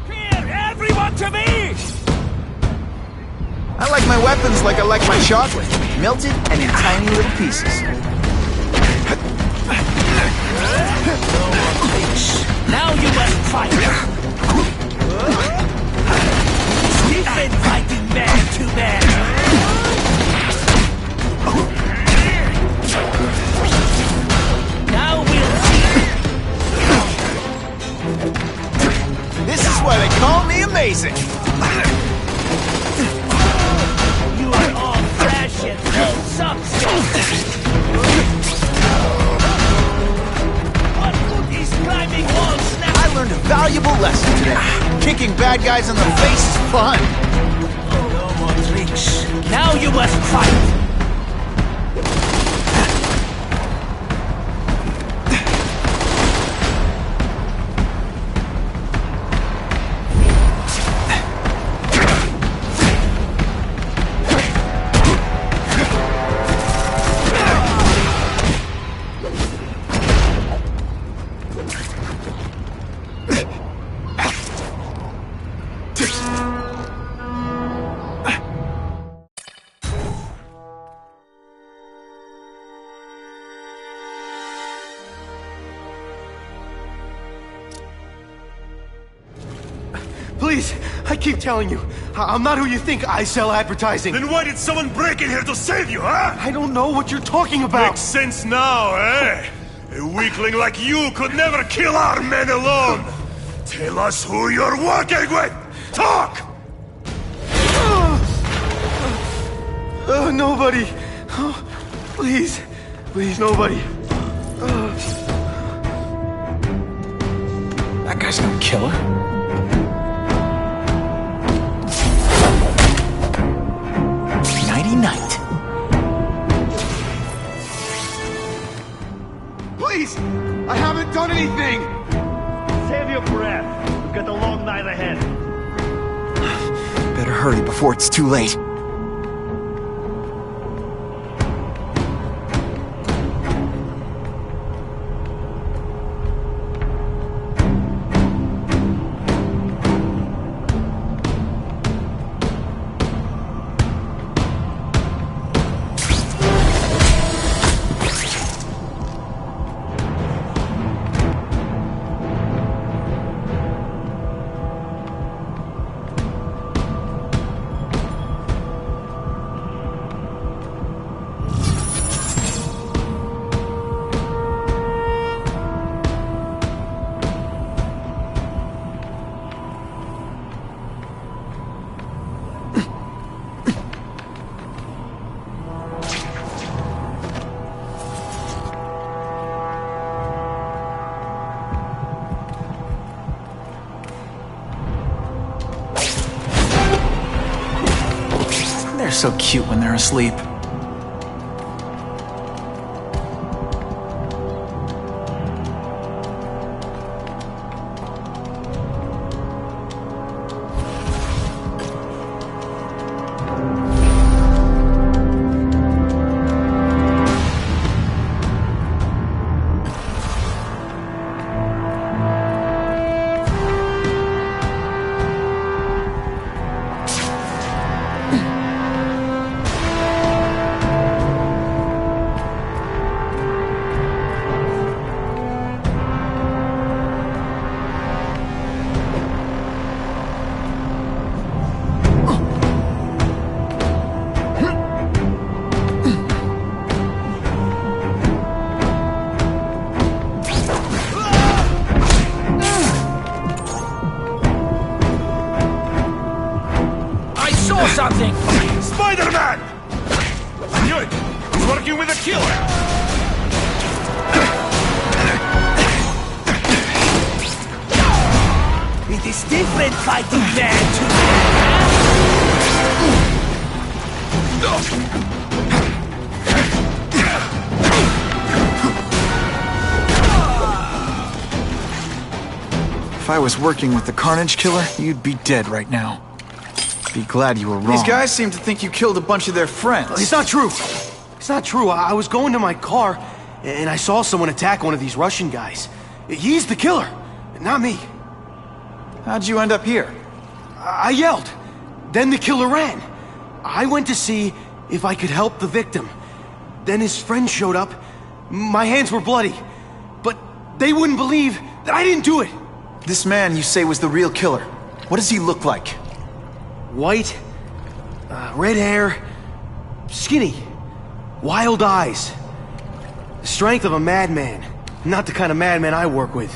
Here, everyone to me! I like my weapons like I like my chocolate. Melted and in tiny little pieces. Now you must fight! You've been fighting man to man! Now we'll see! This is why they call me amazing! You are all flesh and no substance! Climbing walls now. I learned a valuable lesson today. Kicking bad guys in the face is fun. No more tricks. Now you must fight. Please, I keep telling you, I'm not who you think. I sell advertising. Then why did someone break in here to save you, huh? I don't know what you're talking about. Makes sense now, eh? A weakling like you could never kill our men alone. Tell us who you're working with. Talk! Nobody. Oh, please, nobody. That guy's no killer. Night. Please! I haven't done anything! Save your breath. We've got a long night ahead. Better hurry before it's too late. They're so cute when they're asleep. Something! Spider-Man! I knew it! He's working with a killer! It is different fighting man to man! I was working with the Carnage Killer, you'd be dead right now. Be glad you were wrong. These guys seem to think you killed a bunch of their friends. It's not true. It's not true. I was going to my car, and I saw someone attack one of these Russian guys. He's the killer, not me. How'd you end up here? I yelled. Then the killer ran. I went to see if I could help the victim. Then his friend showed up. My hands were bloody. But they wouldn't believe that I didn't do it. This man you say was the real killer. What does he look like? White, red hair, skinny, wild eyes. The strength of a madman. Not the kind of madman I work with.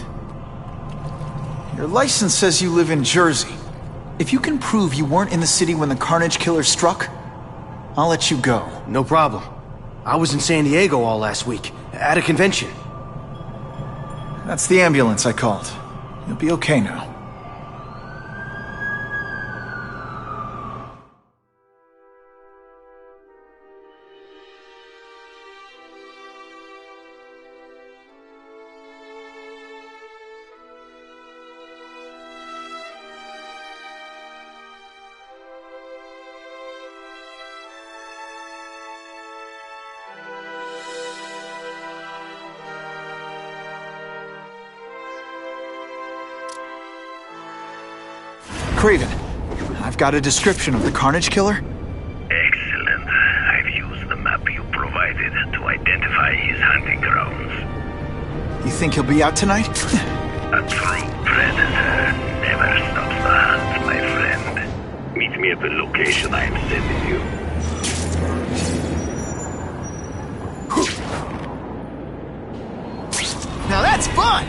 Your license says you live in Jersey. If you can prove you weren't in the city when the Carnage Killer struck, I'll let you go. No problem. I was in San Diego all last week, at a convention. That's the ambulance I called. You'll be okay now. Craven, I've got a description of the Carnage Killer. Excellent. I've used the map you provided to identify his hunting grounds. You think he'll be out tonight? A true predator never stops the hunt, my friend. Meet me at the location I am sending you. Now that's fun!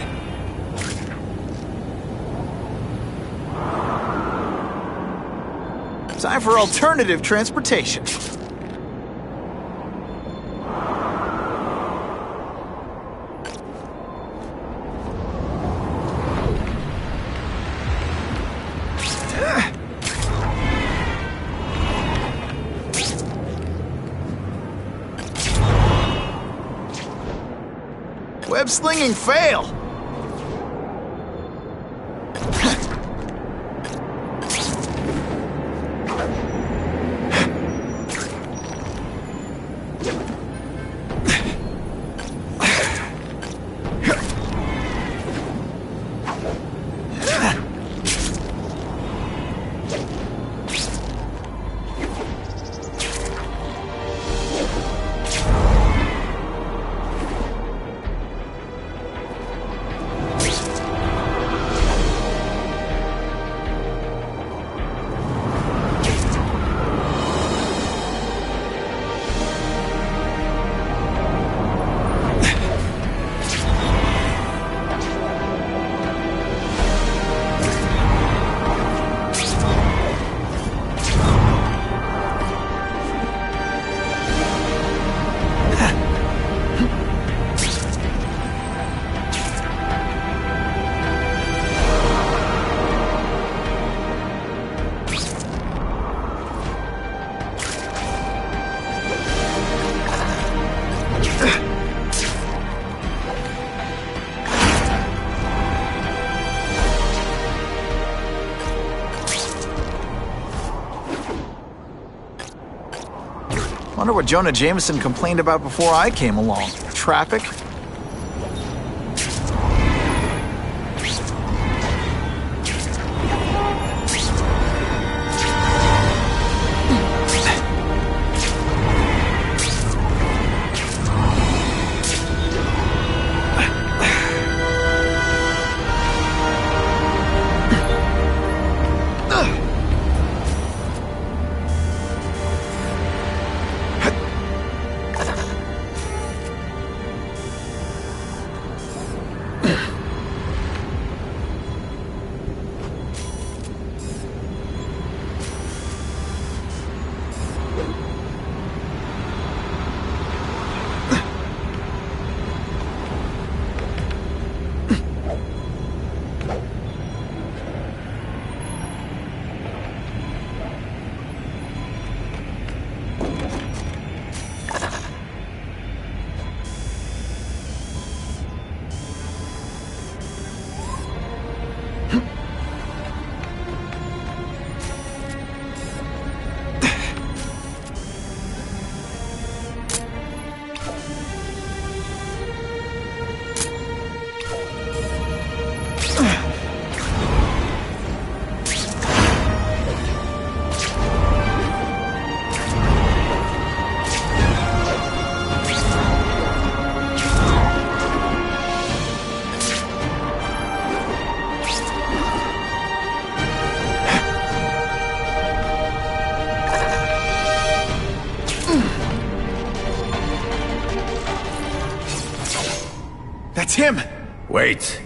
Time for alternative transportation. Web slinging fail! Wonder what Jonah Jameson complained about before I came along. Traffic? Wait.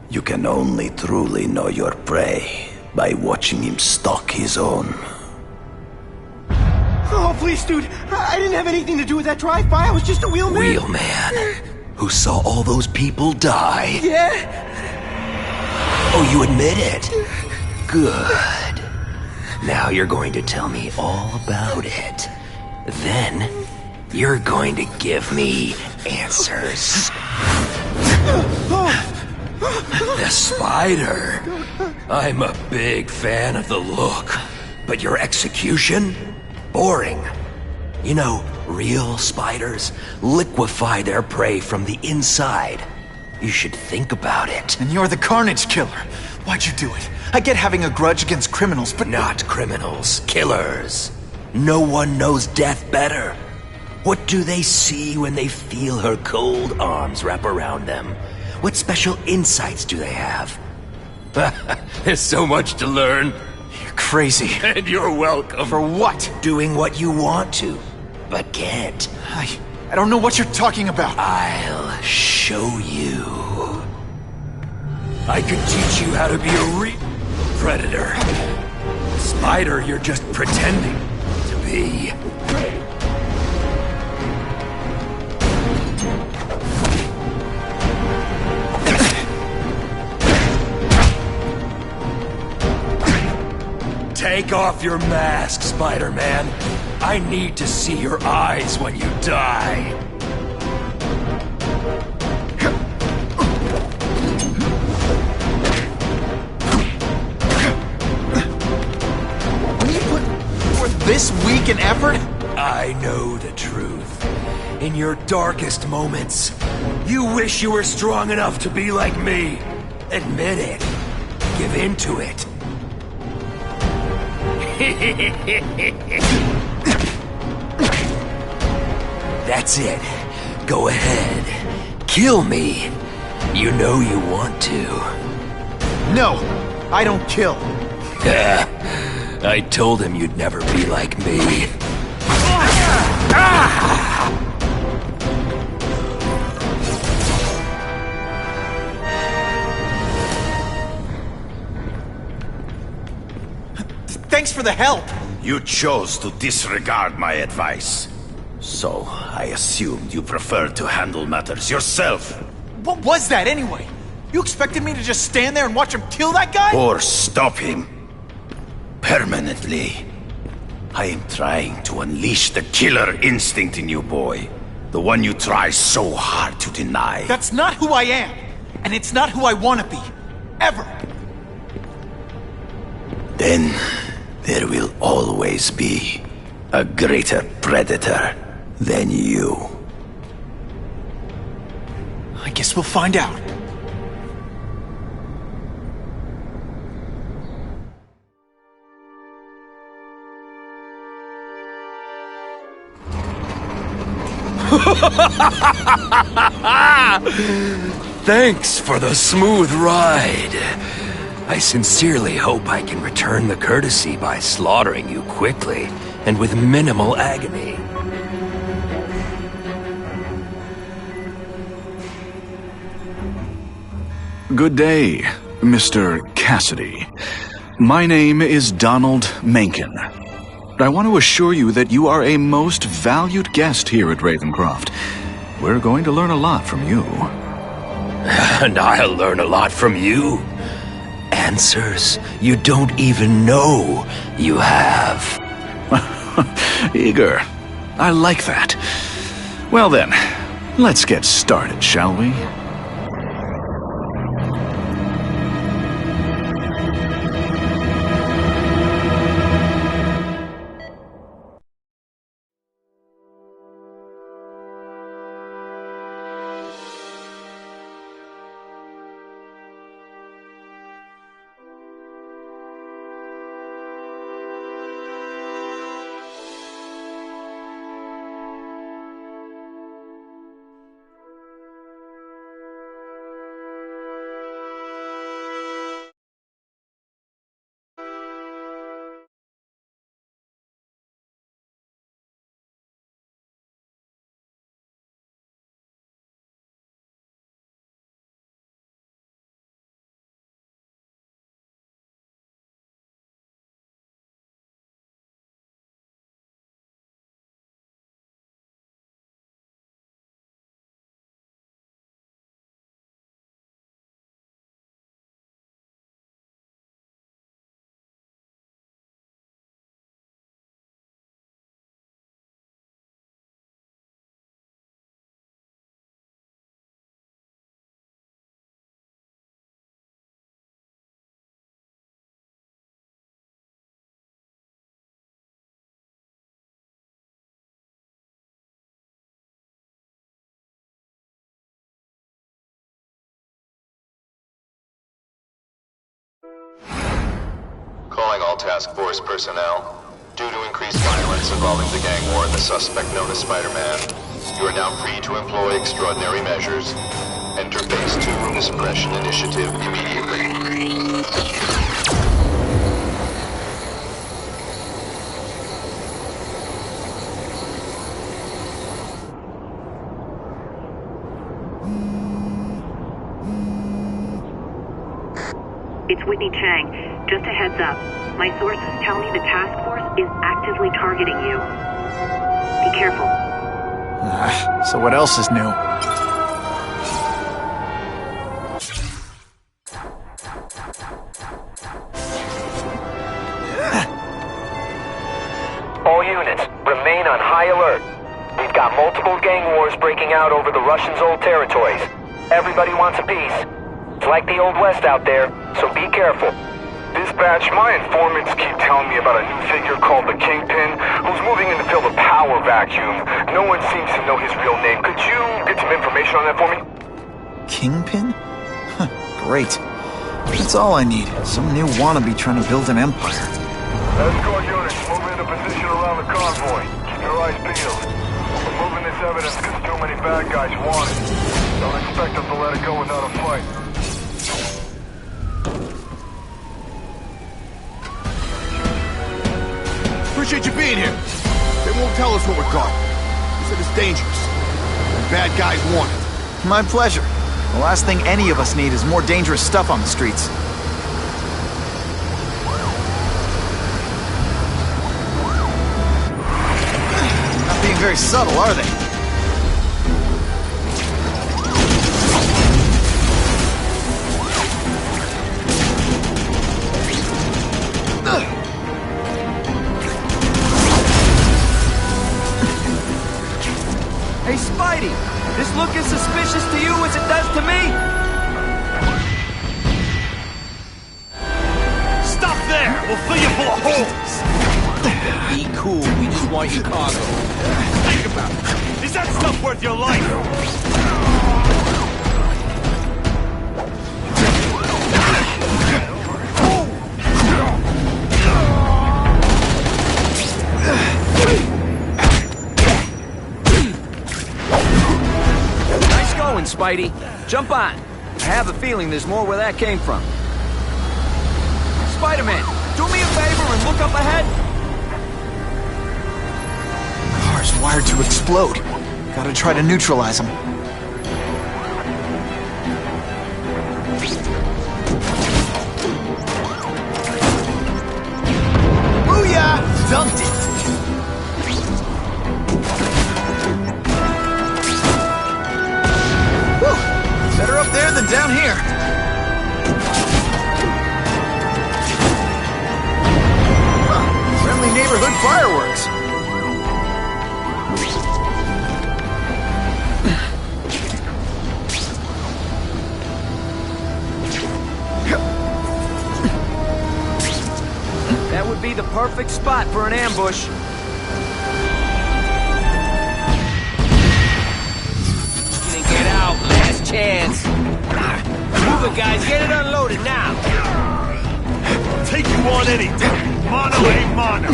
You can only truly know your prey by watching him stalk his own. Oh, please, dude. I didn't have anything to do with that drive-by. I was just a wheelman. Wheelman? Who saw all those people die? Yeah? Oh, you admit it? Good. Now you're going to tell me all about it. Then, you're going to give me answers. The spider. I'm a big fan of the look, but your execution? Boring. You know, real spiders liquefy their prey from the inside. You should think about it. And you're the Carnage Killer. Why'd you do it? I get having a grudge against criminals, but... Not criminals, killers. No one knows death better. What do they see when they feel her cold arms wrap around them? What special insights do they have? There's so much to learn. You're crazy. And you're welcome. For what? Doing what you want to, but can't. I don't know what you're talking about. I'll show you. I could teach you how to be a real predator. Spider, you're just pretending to be. Take off your mask, Spider-Man. I need to see your eyes when you die. When you put forth this week an effort? I know the truth. In your darkest moments, you wish you were strong enough to be like me. Admit it. Give in to it. That's it. Go ahead. Kill me. You know you want to. No, I don't kill. I told him you'd never be like me. Thanks for the help. You chose to disregard my advice. So, I assumed you preferred to handle matters yourself. What was that anyway? You expected me to just stand there and watch him kill that guy? Or stop him. Permanently. I am trying to unleash the killer instinct in you, boy. The one you try so hard to deny. That's not who I am. And it's not who I want to be. Ever. Then, there will always be a greater predator than you. I guess we'll find out. Thanks for the smooth ride. I sincerely hope I can return the courtesy by slaughtering you quickly and with minimal agony. Good day, Mr. Cassidy. My name is Donald Mencken. I want to assure you that you are a most valued guest here at Ravencroft. We're going to learn a lot from you. And I'll learn a lot from you. Answers you don't even know you have. Eager. I like that. Well then, let's get started, shall we? Calling all task force personnel. Due to increased violence involving the gang war and the suspect known as Spider-Man, you are now free to employ extraordinary measures. Enter Phase 2 of the Suppression Initiative immediately. It's Whitney Chang. Just a heads up. My sources tell me the task force is actively targeting you. Be careful. So what else is new? All units, remain on high alert. We've got multiple gang wars breaking out over the Russians' old territories. Everybody wants a piece. It's like the Old West out there, so be careful. Dispatch, my informants keep telling me about a new figure called the Kingpin, who's moving in to fill the power vacuum. No one seems to know his real name. Could you get some information on that for me? Kingpin? Huh, great. That's all I need. Some new wannabe trying to build an empire. Escort units, move into position around the convoy. Keep your eyes peeled. We're moving this evidence because too many bad guys want it. Don't expect them to let it go without a fight. Appreciate you being here. They won't tell us what we're guarding. They said it's dangerous. And bad guys want it. My pleasure. The last thing any of us need is more dangerous stuff on the streets. Not being very subtle, are they? Hey, Spidey! This look as suspicious to you as it does to me? Stop there! We'll fill you full of holes! Be cool, we just want your cargo. Think about it. Is that stuff worth your life? Spidey, jump on. I have a feeling there's more where that came from. Spider-Man, do me a favor and look up ahead. Car's wired to explode. Gotta try to neutralize them. Booyah! Dunked it! Better up there than down here. Huh, friendly neighborhood fireworks. That would be the perfect spot for an ambush. Get out, last chance. Move it, guys. Get it unloaded now. Take you on anything. Mono ain't mono.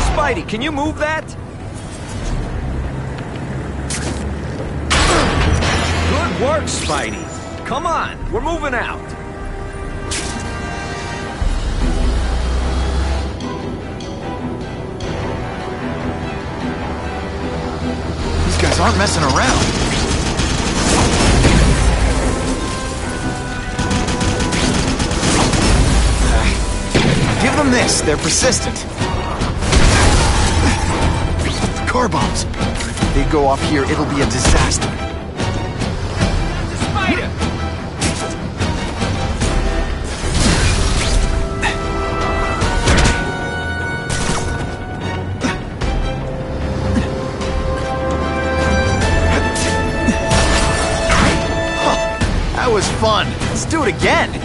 Spidey, can you move that? Good work, Spidey. Come on, we're moving out. These guys aren't messing around. Give them this. They're persistent. Car bombs. If they go off here, it'll be a disaster. Spider! That was fun. Let's do it again.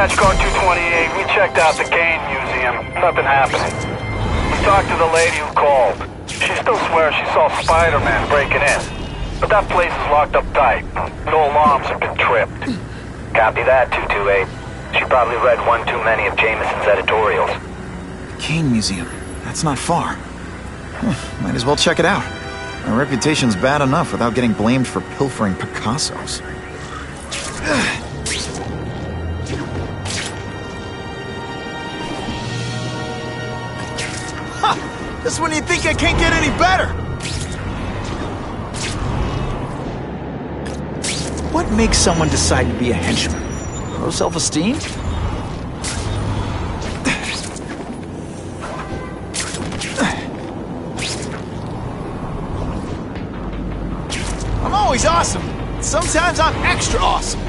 Dispatch car 228. We checked out the Kane Museum. Nothing happening. We talked to the lady who called. She still swears she saw Spider-Man breaking in. But that place is locked up tight. No alarms have been tripped. Copy that, 228. She probably read one too many of Jameson's editorials. Kane Museum. That's not far. Might as well check it out. My reputation's bad enough without getting blamed for pilfering Picassos. Ha! Just when you think I can't get any better! What makes someone decide to be a henchman? Low self-esteem? I'm always awesome. Sometimes I'm extra awesome.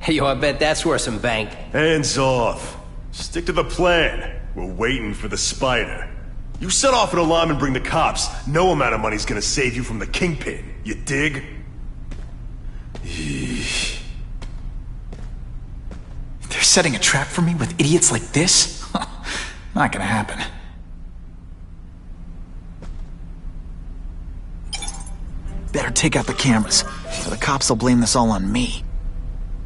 Yo, I bet that's worth some bank. Hands off. Stick to the plan. We're waiting for the spider. You set off an alarm and bring the cops. No amount of money's gonna save you from the kingpin. You dig? They're setting a trap for me with idiots like this? Not gonna happen. Better take out the cameras, or the cops will blame this all on me.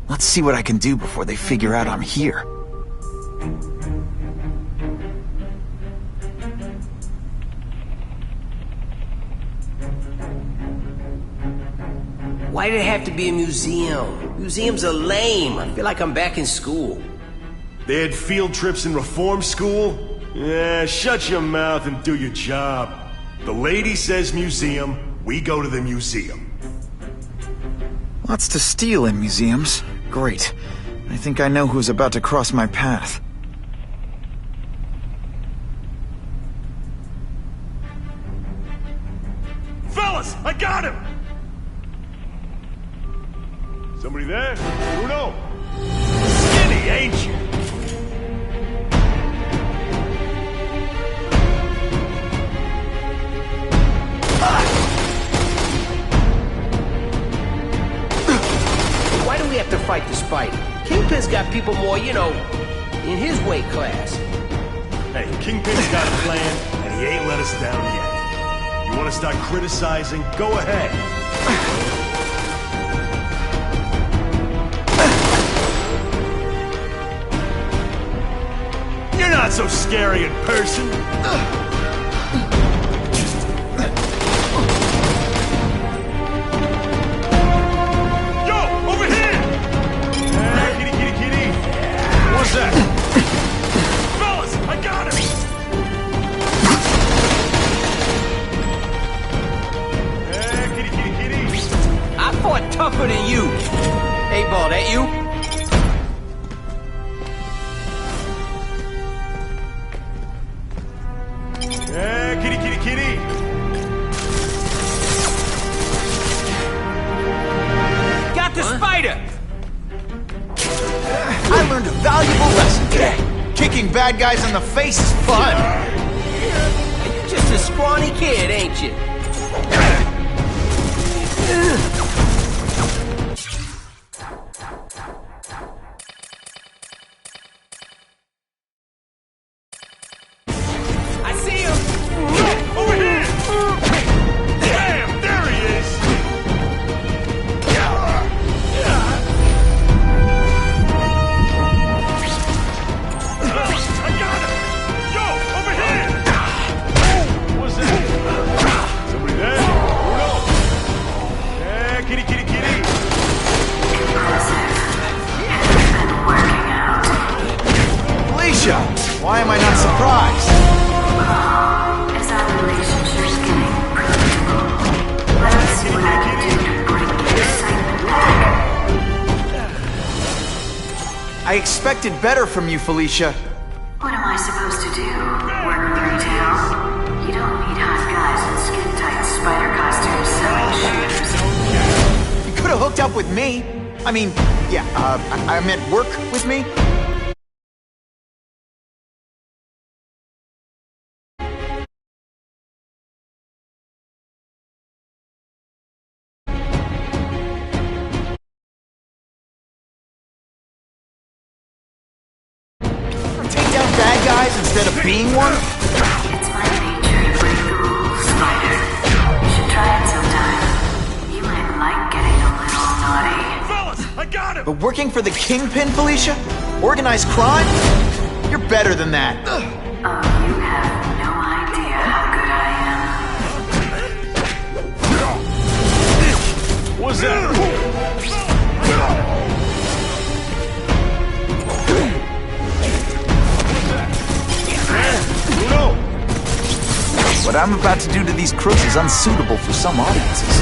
Let's see what I can do before they figure out I'm here. Why did it have to be a museum? Museums are lame. I feel like I'm back in school. They had field trips in reform school? Yeah, shut your mouth and do your job. The lady says museum, we go to the museum. Lots to steal in museums. Great. I think I know who's about to cross my path. Fellas, I got him! Somebody there? Bruno? Skinny, ain't you? Why do we have to fight the spider? Kingpin's got people more, you know, in his weight class. Hey, Kingpin's got a plan, and he ain't let us down yet. You want to start criticizing? Go ahead. You're not so scary in person. What's that? Fellas, I got him! Kitty, kitty, kitty. I fought tougher than you. Hey, Ball, that you? Kitty, kitty, kitty. Got the spider! I learned a valuable lesson today. Kicking bad guys in the face is fun. You're just a scrawny kid, ain't you? I see him! Over here! Damn, there he is! I got him! Yo, over here! What's that? Somebody there? Bruno? Yeah, kitty, kitty, kitty. Alicia, why am I not surprised? Is our relationship getting predictable? Let us see what I can do to bring I expected better from you, Felicia. What am I supposed to do? Work with retail? You don't need hot guys in skin-tight spider costumes selling shoes. You could have hooked up with me. I mean, yeah, I meant work with me. Take down bad guys instead of being one? It's my nature to break the rules, Spider. You should try it sometime. You might like getting a little naughty. Fellas, I got him! But working for the Kingpin, Felicia? Organized crime? You're better than that. Oh, you have no idea how good I am. What's that? What I'm about to do to these crooks is unsuitable for some audiences.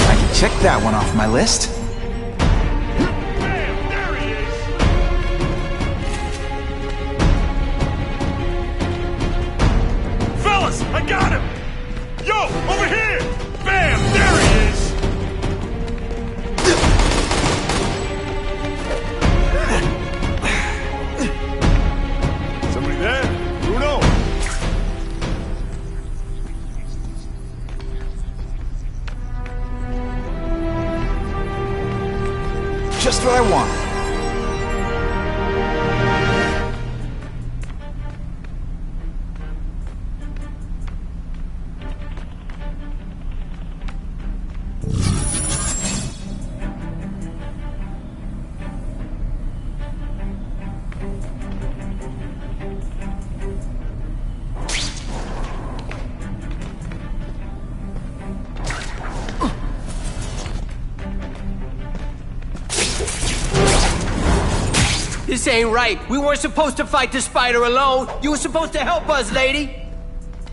I can check that one off my list. Fellas, I got him! Yo, over here! Bam! There he is! Somebody there? Bruno? Just what I want. This ain't right. We weren't supposed to fight the spider alone. You were supposed to help us, lady.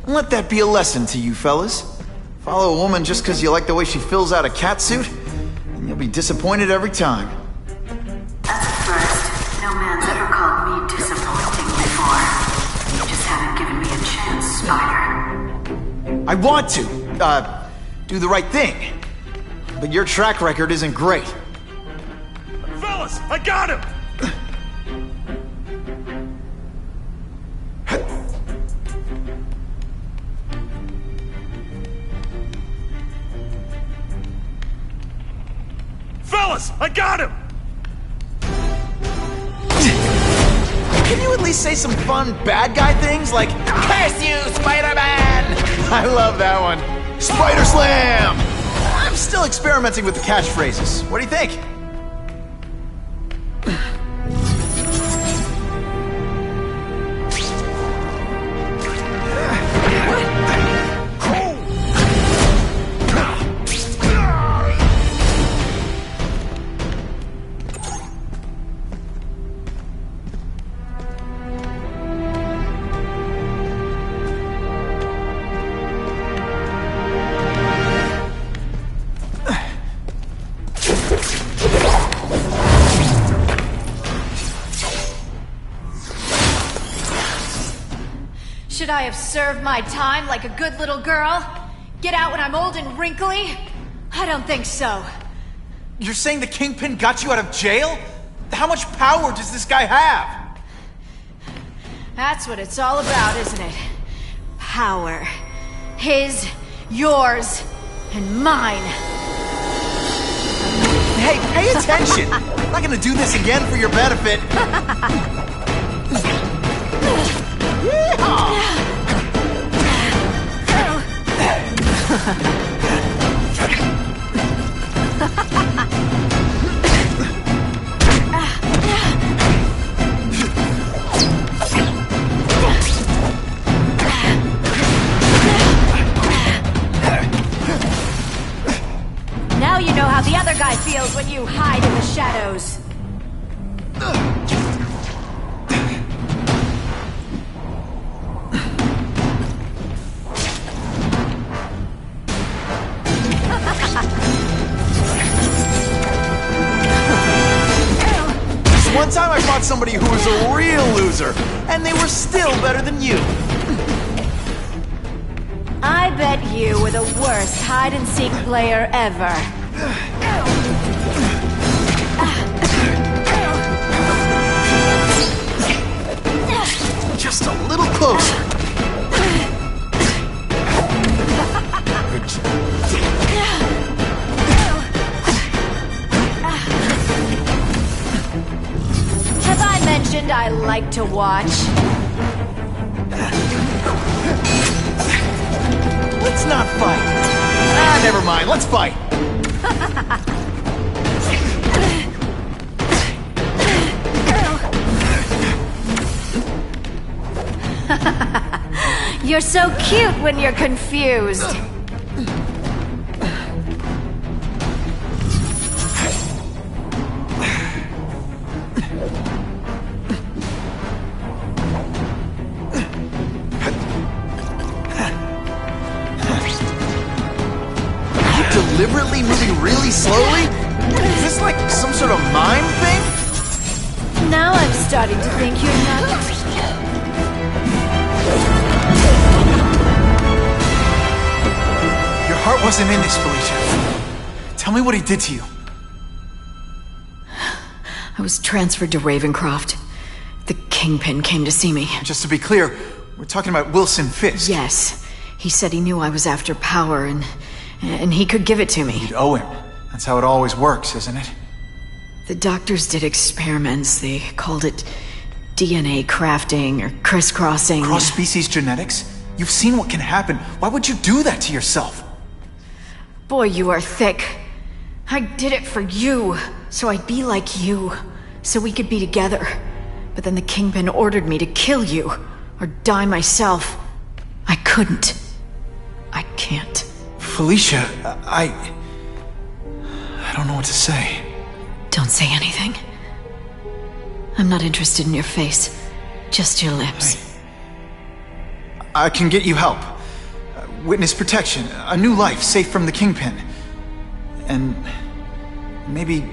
Let that be a lesson to you, fellas. Follow a woman just because you like the way she fills out a catsuit, and you'll be disappointed every time. That's a first. No man's ever called me disappointing before. You just haven't given me a chance, Spider. I want to, do the right thing. But your track record isn't great. Fellas, I got him! Fellas, I got him! Can you at least say some fun bad guy things like, "Curse you, Spider-Man!" I love that one. Spider Slam! I'm still experimenting with the catchphrases. What do you think? Should I have served my time like a good little girl? Get out when I'm old and wrinkly? I don't think so. You're saying the Kingpin got you out of jail? How much power does this guy have? That's what it's all about, isn't it? Power. His, yours, and mine. Hey, pay attention! I'm not gonna do this again for your benefit. Now you know how the other guy feels when you hide in the shadows. One time I fought somebody who was a real loser, and they were still better than you. I bet you were the worst hide-and-seek player ever. Just a little closer. Have I mentioned I like to watch? Let's not fight. Ah, never mind. Let's fight. You're so cute when you're confused. Deliberately moving really slowly? Is this like some sort of mime thing? Now I'm starting to think you're not... Your heart wasn't in this, Felicia. Tell me what he did to you. I was transferred to Ravencroft. The Kingpin came to see me. Just to be clear, we're talking about Wilson Fisk. Yes. He said he knew I was after power and he could give it to me. You'd owe him. That's how it always works, isn't it? The doctors did experiments. They called it DNA crafting or crisscrossing. Cross-species genetics? You've seen what can happen. Why would you do that to yourself? Boy, you are thick. I did it for you, so I'd be like you, so we could be together. But then the Kingpin ordered me to kill you, or die myself. I couldn't. I can't. Felicia, I don't know what to say. Don't say anything. I'm not interested in your face. Just your lips. I can get you help. Witness protection, a new life, safe from the Kingpin. And maybe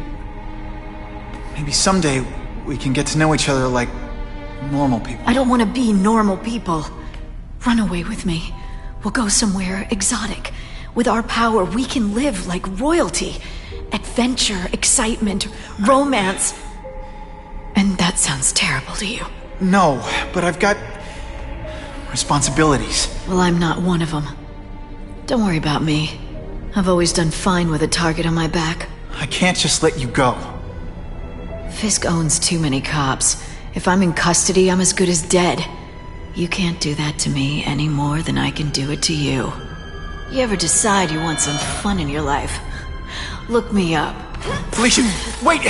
someday we can get to know each other like normal people. I don't want to be normal people. Run away with me. We'll go somewhere exotic. With our power, we can live like royalty. Adventure, excitement, romance. And that sounds terrible to you. No, but I've got responsibilities. Well, I'm not one of them. Don't worry about me. I've always done fine with a target on my back. I can't just let you go. Fisk owns too many cops. If I'm in custody, I'm as good as dead. You can't do that to me any more than I can do it to you. You ever decide you want some fun in your life? Look me up. Felicia, wait!